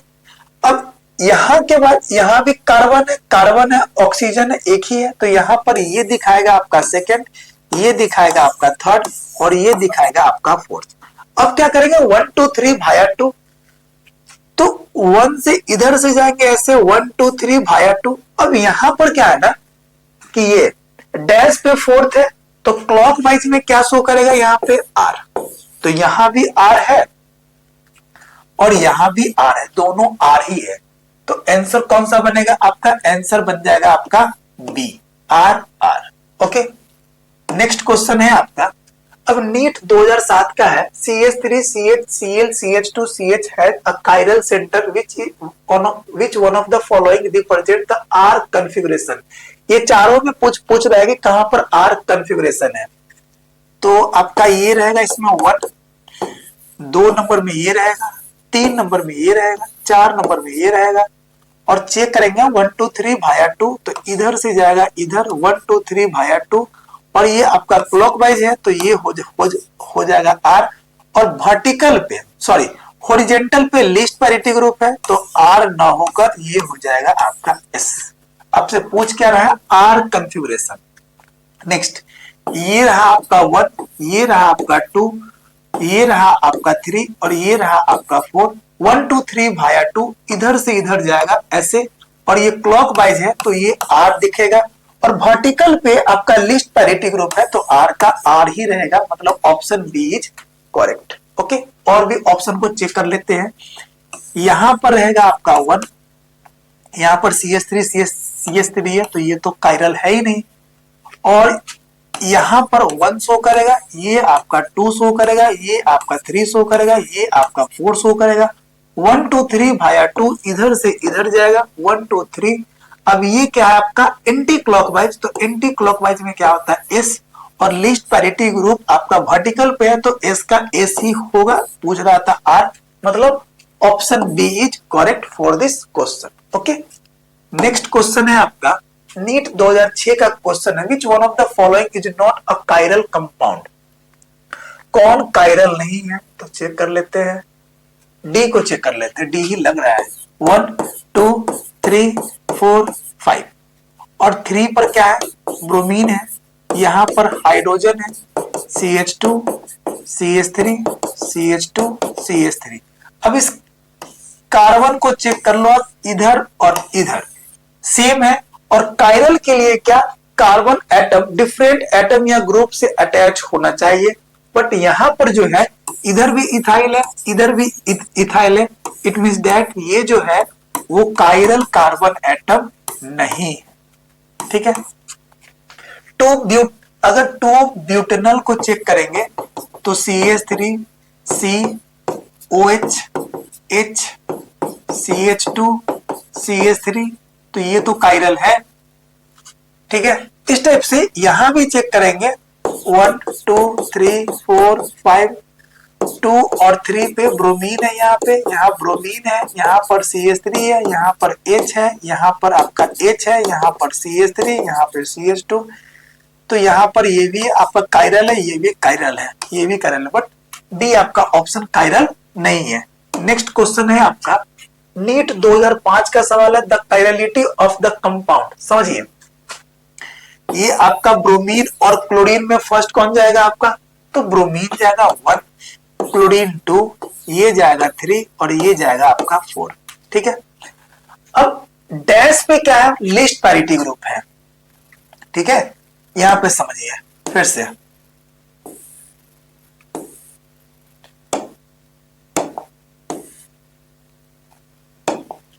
अब यहां के बाद यहां भी कार्बन है, ऑक्सीजन है, एक ही है, तो यहां पर ये दिखाएगा आपका सेकंड, ये दिखाएगा आपका थर्ड और ये दिखाएगा आपका फोर्थ। अब क्या करेंगे 1 2 3 भाया 2, तो 1 से इधर से जाएंगे ऐसे 1 2 3 भाया 2। अब यहां पर क्या है ना कि ये डैश पे फोर्थ है तो क्लॉकवाइज में क्या शो करेगा यहाँ पे आर, तो यहां भी आर है और यहां भी आर है, दोनों आर ही है। तो आंसर कौन सा बनेगा आपका, आंसर बन जाएगा आपका B, R R. Okay, next question है आपका, अब नीट 2007 का है, CH3 CH Cl CH2 CH has a chiral center which one of the following represent the R configuration। ये चारों में पूछ रहा है कि कहां पर R configuration है। तो आपका ये रहेगा इसमें 1, 2 नंबर में ये रहेगा, 3 नंबर में ये रहेगा, 4 नंबर में ये रहेगा और चेक करेंगे 1 2 3 भाया 2, तो इधर से जाएगा इधर 1 2 3 भाया 2 और ये आपका क्लॉकवाइज है तो ये हो जाएगा आर। और वर्टिकल पे सॉरी हॉरिजॉन्टल पे लिस्ट पैरिटी ग्रुप है तो आर ना होकर ये हो जाएगा आपका एस। आपसे पूछ क्या रहा है आर कॉन्फ़िगरेशन। नेक्स्ट, ये रहा आपका 1, ये रहा आपका 2, ये रहा आपका 3 और ये रहा आपका 4। 1 2 3 भाया 2 इधर से इधर जाएगा ऐसे और ये क्लॉकवाइज है तो ये आर दिखेगा। और वर्टिकल पे आपका लिस्ट पैरिटी ग्रुप है तो आर का आर ही रहेगा, मतलब option B is correct. Okay, और भी ऑप्शन को चेक कर लेते हैं। यहां पर रहेगा आपका 1, यहां पर CH3 है तो ये तो कायरल है ही नहीं, और यहां पर 1 शो करेगा, ये आपका 2 शो करेगा, ये आपका 3 शो करेगा, ये आपका 4 शो करेगा। 1 2 3 भाया 2 इधर से इधर जाएगा 1 2 3। अब ये क्या है आपका एंटी क्लॉकवाइज, तो एंटी क्लॉकवाइज में क्या होता है एस, और लिस्ट पैरिटी ग्रुप आपका वर्टिकल पे है तो एस का एस ही होगा। पूछ रहा था आर, मतलब option B is correct for this question. Okay, next question है आपका नीट 2006 का क्वेश्चन है, which one of the following is not a chiral compound. कौन कायरल नहीं है, तो चेक कर लेते हैं, डी को चेक कर लेते हैं, डी ही लग रहा है। 1 2 3 4 5 और 3 पर क्या है ब्रोमीन है, यहां पर हाइड्रोजन है CH2 CH3 CH2 CH3। अब इस कार्बन को चेक कर लो आप, इधर और इधर सेम है, और कायरल के लिए क्या, कार्बन एटम डिफरेंट एटम या ग्रुप से अटैच होना चाहिए, बट यहां पर जो है इधर भी इथाइल है, इधर भी इथाइल है। इट मींस दैट ये जो है वो कायरल कार्बन एटम नहीं है। ठीक है, अगर टू ब्यूटेनॉल को चेक करेंगे तो CH3 C OH H CH2 CH3, तो ये तो कायरल है। ठीक है, इस टाइप से यहां भी चेक करेंगे 1 2 3 4 5, 2 और 3 पे ब्रोमीन है, यहाँ ब्रोमीन है, यहाँ पर CH3 है, यहाँ पर H है, यहाँ पर आपका H है, यहाँ पर CH3, यहाँ पर CH2, तो यहाँ पर ये भी आपका कायरल है, ये भी कायरल है, ये भी कायरल है, बट डी आपका ऑप्शन कायरल नहीं है। नेक्स्ट क्वेश्चन है आपका नीट 2005 का सवाल है, the chirality of the compound. समझिए, ये आपका ब्रोमीन और क्लोरीन में फर्स्ट कौन जाएगा आपका, तो ब्रोमीन जाएगा 1, क्लोरीन 2, ये जाएगा 3 और ये जाएगा आपका 4। ठीक है, अब डैश पे क्या है, लिस्ट पैरिटी ग्रुप है। ठीक है, यहां पे समझिए फिर से,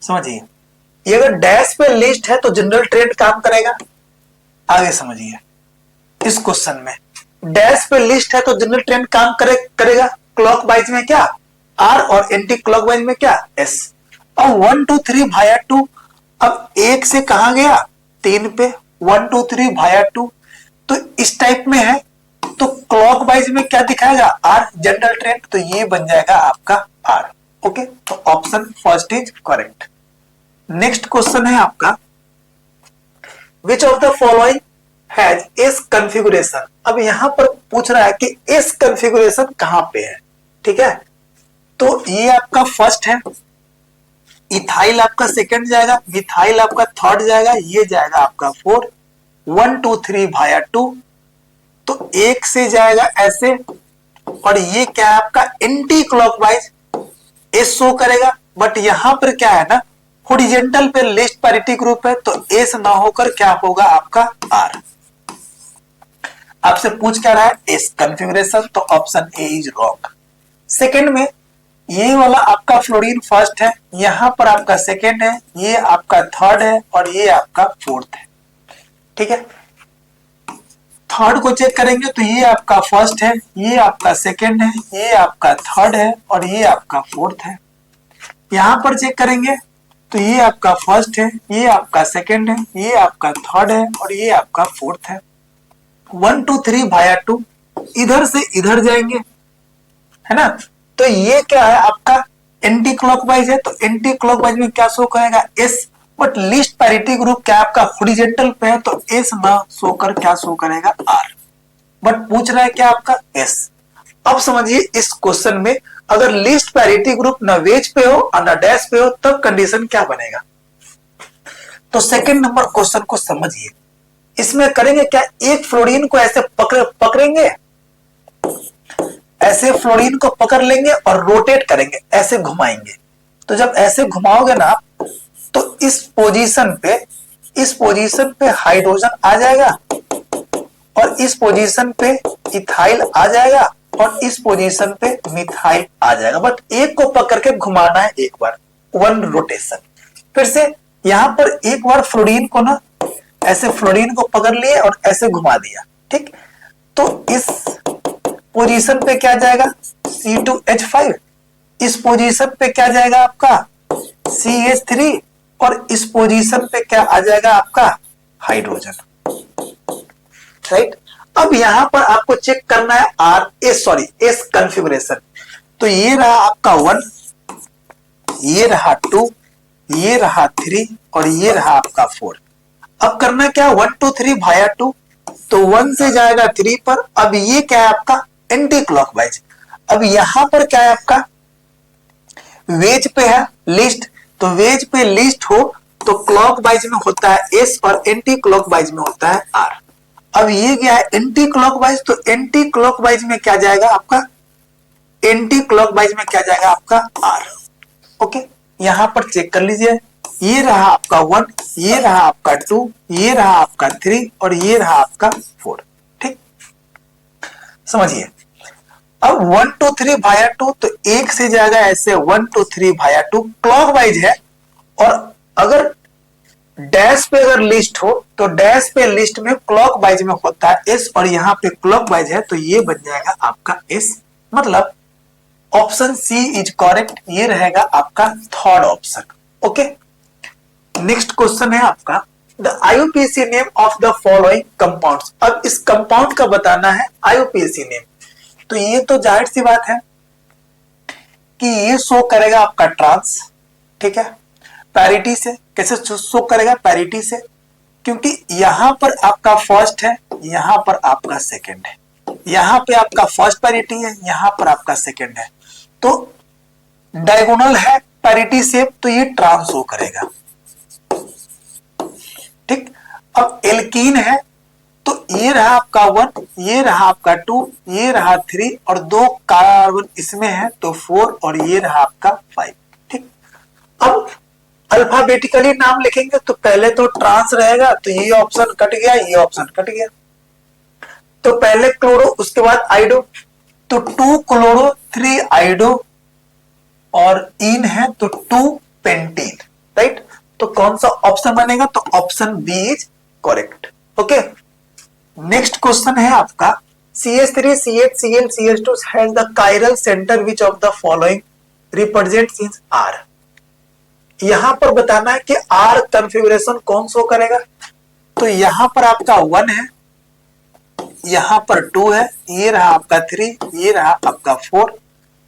समझिए, ये अगर डैश पे लिस्ट है तो जनरल ट्रेंड काम करेगा। आगे समझिए, इस क्वेश्चन में डैश पे लिस्ट है तो जनरल ट्रेंड काम करेगा। क्लॉकवाइज में क्या R और एंटी क्लॉकवाइज में क्या S। अब 1 2 3 भाया 2, अब 1 से कहा गया 3 पे, 1 2 3 भाया 2, तो इस टाइप में है, तो क्लॉकवाइज में क्या दिखाएगा R जनरल ट्रेंड, तो ये बन जाएगा आपका R। ओके, तो option first is correct. Next question है आपका which of the following has S configuration. अब यहां पर पूछ रहा है कि एस कॉन्फ़िगरेशन कहां पे है। ठीक है, तो ये आपका फर्स्ट है, इथाइल आपका सेकंड जाएगा, मिथाइल आपका थर्ड जाएगा, ये जाएगा आपका 4, 1 2 3 भाया 2, तो एक से जाएगा ऐसे, और ये क्या है आपका एंटी क्लॉकवाइज एस शो करेगा, बट यहां पर क्या है ना, हॉरिजॉन्टल पे लिस्ट पैरिटी ग्रुप है, तो एस ना होकर क्या होगा आपका आर। आपसे पूछ क्या रहा है, एस कॉन्फ़िगरेशन, तो option A is wrong. Second में ये वाला आपका फ्लोरीन फर्स्ट है, यहां पर आपका सेकंड है, ये आपका थर्ड है और ये आपका फोर्थ है। ठीक है, थर्ड को चेक करेंगे तो ये आपका फर्स्ट है, ये आपका सेकंड है, ये आपका थर्ड है और ये आपका फोर्थ है। यहां पर चेक करेंगे तो ये आपका फर्स्ट है, ये आपका सेकंड है, ये आपका थर्ड है और ये आपका फोर्थ है। 1 2 3 भाया 2, इधर से इधर जाएंगे, है ना, तो ये क्या है आपका एंटी क्लॉकवाइज है, तो एंटी क्लॉकवाइज में क्या शो करेगा S, but list parity group क्या आपका हॉरिजॉन्टल पे है, तो एस ना शो कर क्या शो करेगा आर, बट पूछ रहा है क्या आपका एस। अब समझिए इस क्वेश्चन में अगर लिस्ट पैरिटी ग्रुप न वेज पे हो और न डैश पे हो, तब कंडीशन क्या बनेगा। तो सेकंड नंबर क्वेश्चन को समझिए, इसमें करेंगे क्या, एक फ्लोरीन को ऐसे पकड़ेंगे, ऐसे फ्लोरीन को पकड़ लेंगे और रोटेट करेंगे, ऐसे घुमाएंगे, तो जब ऐसे घुमाओगे ना तो इस पोजीशन पे हाइड्रोजन आ जाएगा और इस पोजीशन पे इथाइल आ जाएगा और इस पोजीशन पे मिथाइल आ जाएगा, बट एक को पकड़ के घुमाना है एक बार, 1 रोटेशन। फिर से यहां पर एक बार फ्लोरीन को ना ऐसे फ्लोरीन को पकड़ लिए और ऐसे घुमा दिया। ठीक, तो इस पोजीशन पे क्या जाएगा C2H5, इस पोजीशन पे क्या जाएगा आपका CH3 और इस पोजीशन पे क्या आ जाएगा आपका हाइड्रोजन। राइट, अब यहां पर आपको चेक करना है एस कॉन्फ़िगरेशन। तो ये रहा आपका 1, ये रहा 2, ये रहा 3 और ये रहा आपका 4। अब करना क्या, 1 2 3 भाया 2, तो 1 से जाएगा 3 पर। अब ये क्या है आपका एंटी क्लॉकवाइज। अब यहां पर क्या है आपका वेज पे है लिस्ट, तो वेज पे लिस्ट हो तो क्लॉकवाइज में होता है एस और एंटी क्लॉकवाइज में होता है आर। अब ये क्या है एंटी क्लॉकवाइज, तो एंटी क्लॉकवाइज में क्या जाएगा आपका एंटी क्लॉकवाइज में क्या जाएगा आपका आर। ओके, यहां पर चेक कर लीजिए, ये रहा आपका 1, ये रहा आपका 2, ये रहा आपका 3 और ये रहा आपका 4। ठीक, समझिए। अब 1 2 3 भाया 2, तो एक से जाएगा ऐसे 1 2 3 भाया 2 क्लॉकवाइज है। और अगर डैश पे अगर लिस्ट हो तो डैश पे लिस्ट में क्लॉकवाइज में होता है एस, और यहाँ पे क्लॉकवाइज है तो ये बन जाएगा आपका एस। मतलब ऑप्शन सी इज करेक्ट, ये रहेगा आपका third option. Okay, next question है आपका the IUPAC name of the following compounds. अब इस कंपाउंड का बताना है आईयूपीएसी नेम। तो ये तो जाहिर सी बात है कि ये शो करेगा आपका ट्रांस। ठीक है, पैरिटी से कैसे शो करेगा? पैरिटी से, क्योंकि यहां पर आपका फर्स्ट है, यहां पर आपका सेकंड है, यहां पे आपका फर्स्ट पैरिटी है, यहां पर आपका सेकंड है, तो डायगोनल है पैरिटी से, तो ये ट्रांस शो करेगा। ठीक, अब एल्कीन है तो ये रहा आपका 1, ये रहा आपका 2, ये रहा 3 और 2 कार्बन इसमें है तो 4 और ये रहा आपका 5। ठीक, अब अल्फाबेटिकली नाम लिखेंगे तो पहले तो ट्रांस रहेगा, तो ये ऑप्शन कट गया, ये ऑप्शन कट गया। तो पहले क्लोरो, उसके बाद आइडो, तो 2 क्लोरो 3 आइडो और इन है तो 2 पेंटीन। राइट, तो कौन सा ऑप्शन बनेगा? तो option B is correct. Okay, next question है आपका CH3 CH CH2 has the chiral center which of the following represents in R। यहां पर बताना है कि R कॉन्फ़िगरेशन कौन शो करेगा। तो यहां पर आपका 1 है, यहां पर 2 है, ये रहा आपका 3, ये रहा आपका 4।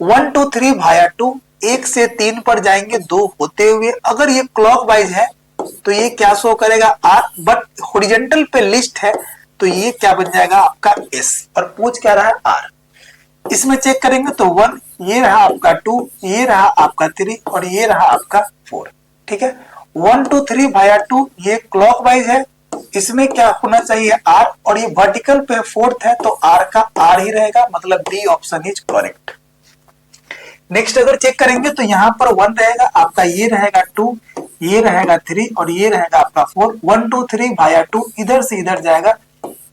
1 2 3 भाया 2, 1 से 3 पर जाएंगे 2 होते हुए। अगर ये क्लॉकवाइज है तो ये क्या शो करेगा? R, बट हॉरिजॉन्टल पे लिस्ट है तो ये क्या बन जाएगा आपका S, और पूछ क्या रहा है? R। इसमें चेक करेंगे तो 1, ये रहा आपका 2, ये रहा आपका 3 और ये रहा आपका 4। ठीक है, 1 2 3 भाया 2 ये क्लॉकवाइज है, इसमें क्या होना चाहिए? R, और ये वर्टिकल पे 4th है तो R का R ही रहेगा, मतलब D option is correct. Next अगर चेक करेंगे तो यहाँ पर 1 रहेगा आपका, ये रहेगा 2, ये रहेगा 3 और ये रहेगा आपका 4। 1 2 3 भाया 2 इधर से इधर जाएगा,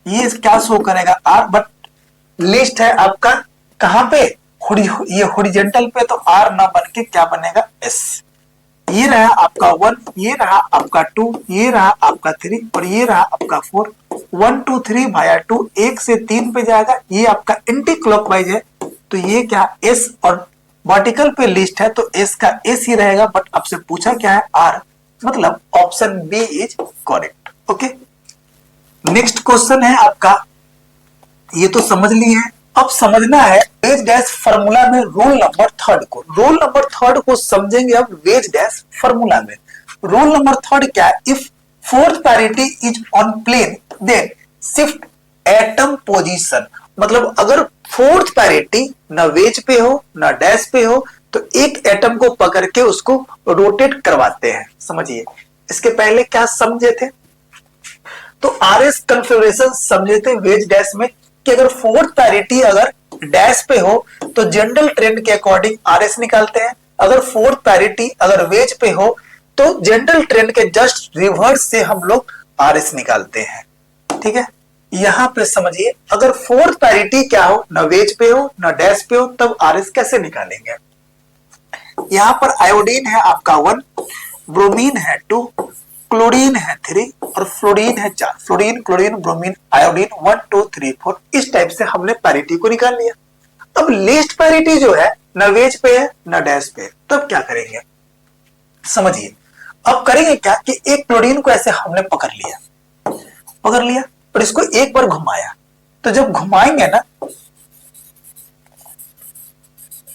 ये क्या शो करेगा? R, बट लिस्ट है आपका कहां पे? ये हॉरिजॉन्टल पे, तो R ना बन के क्या बनेगा? S। ये रहा आपका 1, ये रहा आपका 2, ये रहा आपका 3 और ये रहा आपका 4। 1 2 3 भाया 2 1 से 3 पे जाएगा, ये आपका एंटी क्लॉकवाइज है तो ये क्या? S, और वर्टिकल पे लिस्ट है तो S का S ही रहेगा, बट आपसे पूछा क्या है? R, मतलब option B is correct. Okay, next question है आपका, ये तो समझ लिए हैं, अब समझना है वेज डैश फार्मूला में रोल नंबर 3 को। रोल नंबर 3 को समझेंगे अब वेज डैश फार्मूला में। रोल नंबर 3 क्या है? If fourth priority is on plane then shift atom position. मतलब अगर फोर्थ पैरिटी ना वेज पे हो ना डैश पे हो तो एक एटम को पकड़ के उसको रोटेट करवाते हैं। समझिए, इसके पहले क्या समझे थे? तो आरएस कॉन्फ़िगरेशन समझे थे वेज डैश में कि अगर फोर्थ पैरिटी अगर डैश पे हो तो जनरल ट्रेंड के अकॉर्डिंग आरएस निकालते हैं। अगर फोर्थ पैरिटी अगर वेज पे हो तो जनरल ट्रेंड के जस्ट रिवर्स से हम लोग आरएस निकालते हैं। ठीक है, यहां पे समझिए, अगर फोर्थ पैरिटी क्या हो, ना वेज पे हो ना डैश पे हो, तब आरएस कैसे निकालेंगे? यहां पर आयोडीन है आपका 1, ब्रोमीन है 2, क्लोरीन है 3 और फ्लोरीन है 4। फ्लोरीन, क्लोरीन, ब्रोमीन, आयोडीन 1 2 3 4, इस टाइप से हमने पैरिटी को निकाल लिया। अब लिस्ट पैरिटी जो है ना वेज पे है ना डैश पे है, तब क्या करेंगे? समझिए, अब करेंगे क्या कि एक क्लोरीन को ऐसे हमने पकड़ लिया और इसको एक बार घुमाया, तो जब घुमाएंगे ना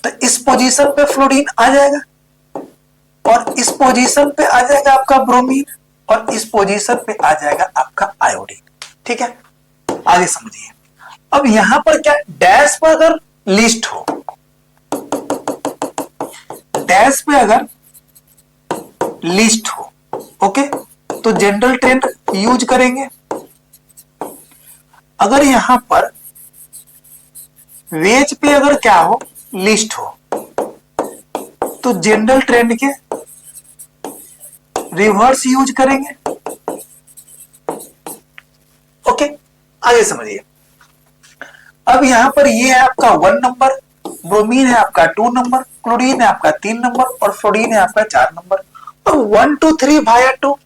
तो इस पोजीशन पे फ्लोरीन आ जाएगा और इस पोजीशन पे आ जाएगा आपका ब्रोमीन और इस पोजीशन पे आ जाएगा आपका आयोडीन। ठीक है, आगे समझिए। अब यहां पर क्या, डैश पर अगर लिस्ट हो, डैश पे अगर लिस्ट हो, ओके, तो जनरल ट्रेंड यूज करेंगे। अगर यहां पर वेज पे अगर क्या हो लिस्ट हो तो जनरल ट्रेंड के रिवर्स यूज करेंगे। ओके, आगे समझिए। अब यहां पर ये है आपका 1 नंबर, ब्रोमीन है आपका 2 नंबर, क्लोरीन है आपका 3 नंबर और फ्लोरीन है आपका 4 नंबर। अब 1 2 3 भाया 2,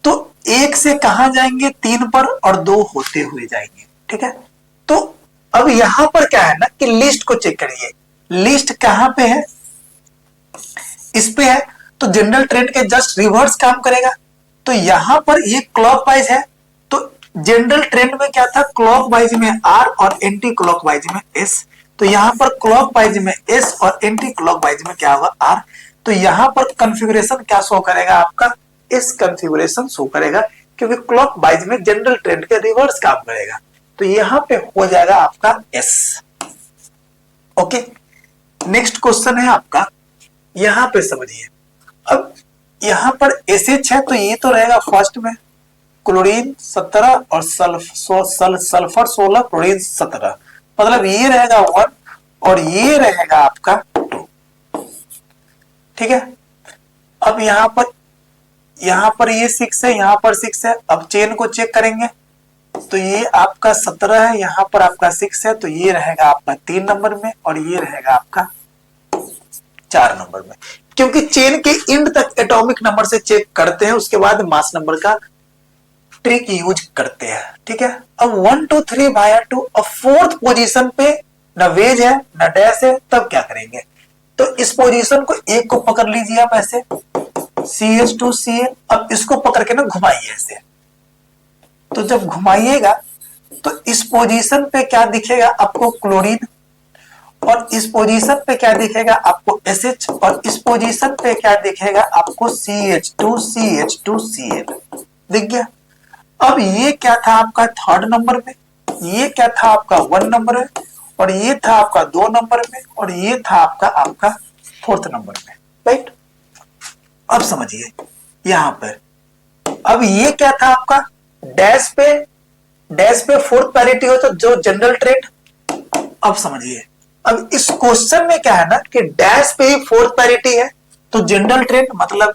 तो एक से कहां जाएंगे 3 पर और 2 होते हुए जाएंगे। ठीक है, तो अब यहां पर क्या है ना कि लिस्ट को चेक करिए, लिस्ट कहां पे है, इस पे है, तो जनरल ट्रेंड के जस्ट रिवर्स काम करेगा। तो यहां पर ये क्लॉकवाइज है, तो जनरल ट्रेंड में क्या था, क्लॉकवाइज में आर और एंटी क्लॉकवाइज में एस। तो यहां पर क्लॉकवाइज में एस और एंटी क्लॉकवाइज में क्या होगा, आर। तो यहां पर कॉन्फ़िगरेशन क्या शो करेगा आपका, इस कॉन्फ़िगरेशन शो करेगा, क्योंकि क्लॉकवाइज में जनरल ट्रेंड के रिवर्स काम करेगा। तो यहां पे हो जाएगा आपका एस। ओके, नेक्स्ट क्वेश्चन है आपका, यहां पे समझिए। अब यहां पर एसएच है तो ये तो रहेगा फर्स्ट में, क्लोरीन 17 और सल्फर 16, क्लोरीन 17, मतलब ये रहेगा 1 और ये रहेगा आपका 2। ठीक है, अब यहां पर ये 6 है, यहां पर 6 है। अब चेन को चेक करेंगे तो ये आपका 17 है, यहां पर आपका 6 है, तो ये रहेगा आपका 3 नंबर में और ये रहेगा आपका 4 नंबर में, क्योंकि चेन के एंड तक एटॉमिक नंबर से चेक करते हैं, उसके बाद मास नंबर का ट्रिक यूज करते हैं। ठीक है, अब 1 2 3 भाया 2, अब फोर्थ पोजीशन पे न वेज है न डैश है, तब क्या करेंगे, तो इस पोजीशन को एक को पकड़ लीजिए आप ऐसे, CH2Cl। अब इसको पकड़ के ना घुमाइए ऐसे, तो जब घुमाइएगा तो इस पोजीशन पे क्या दिखेगा आपको, क्लोरीन, और इस पोजीशन पे क्या दिखेगा आपको SH, और इस पोजीशन पे क्या दिखेगा आपको CH2CH2Cl, दिख गया। अब ये क्या था आपका 3rd नंबर में, ये क्या था आपका 1 नंबर में, और ये था आपका 2 नंबर में, और ये था आपका 4th नंबर में, राइट। अब समझिए यहां पर, अब ये क्या था आपका डैश पे 4th पैरिटी हो तो जो जनरल ट्रेंड। अब समझिए, अब इस क्वेश्चन में क्या है ना कि डैश पे ही 4th पैरिटी है, तो जनरल ट्रेंड मतलब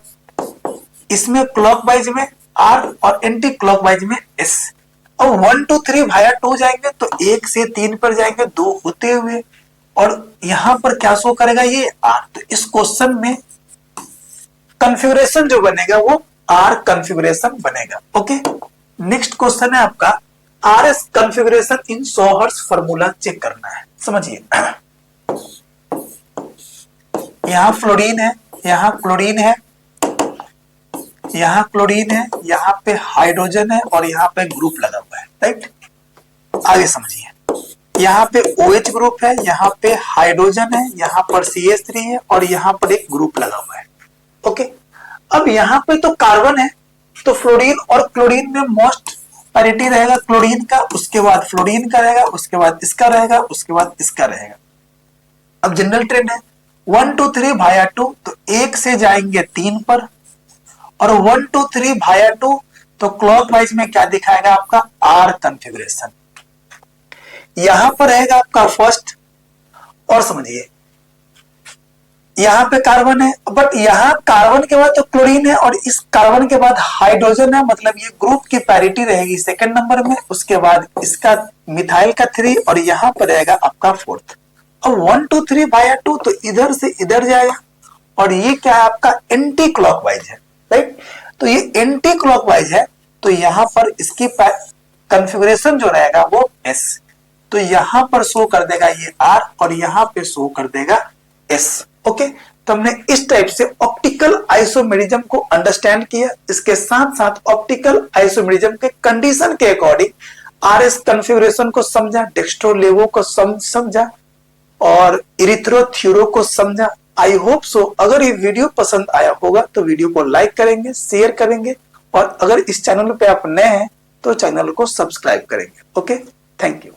इसमें क्लॉकवाइज में आर और एंटी क्लॉकवाइज में एस। अब 1 2 3 भाया 2 जाएंगे तो 1 से 3 पर जाएंगे 2 होते हुए, और यहां पर क्या शो करेगा, ये आर। तो इस क्वेश्चन में कॉन्फ़िगरेशन जो बनेगा वो आर कॉन्फ़िगरेशन बनेगा। ओके, नेक्स्ट क्वेश्चन है आपका, आरएस कॉन्फ़िगरेशन इन सोहर्स फार्मूला चेक करना है। समझिए, यहां फ्लोरीन है, यहां क्लोरीन है, यहां क्लोरीन है, यहां पे हाइड्रोजन है और यहां पे ग्रुप लगा हुआ है, राइट। आगे समझिए, यहां पे OH ग्रुप है, यहां पे हाइड्रोजन है, यहां पर CH3 है और यहां पर एक ग्रुप लगा हुआ है। ओके, अब यहां पे तो कार्बन है, तो फ्लोरीन और क्लोरीन में मोस्ट पैरिटी रहेगा क्लोरीन का, उसके बाद फ्लोरीन का रहेगा, उसके बाद इसका रहेगा, उसके बाद इसका रहेगा। अब जनरल ट्रेंड है 1 2 3 भाया 2, तो 1 से जाएंगे 3 पर, और 1 2 3 भाया 2 तो क्लॉकवाइज में क्या दिखाएगा आपका आर कॉन्फ़िगरेशन। यहां पर रहेगा आपका फर्स्ट, और समझिए यहां पे कार्बन है, बट यहां कार्बन के बाद तो क्लोरीन है और इस कार्बन के बाद हाइड्रोजन है, मतलब ये ग्रुप की पैरिटी रहेगी 2nd नंबर में, उसके बाद इसका मिथाइल का 3 और यहां पर रहेगा आपका 4th। अब 1 2 3 भाया 2 तो इधर से इधर जाएगा, और ये क्या है आपका एंटी क्लॉकवाइज है, राइट। तो ये एंटी क्लॉकवाइज है, तो यहां पर इसकी कॉन्फ़िगरेशन जो रहेगा वो S, तो यहां पर शो कर देगा ये R और यहां पे शो कर देगा S। ओके, तो हमने इस टाइप से ऑप्टिकल आइसोमेरिज्म को अंडरस्टैंड किया, इसके साथ साथ ऑप्टिकल आइसोमेरिज्म के कंडीशन के अकॉर्डिंग आरएस कॉन्फ़िगरेशन को समझा, डेक्स्ट्रोलेवो को समझा और इरिथ्रोथ्यूरो को समझा। आई होप सो, अगर ये वीडियो पसंद आया होगा तो वीडियो को लाइक करेंगे, शेयर करेंगे, और अगर इस चैनल पे आप नए हैं तो चैनल को सब्सक्राइब करेंगे। Okay, thank you.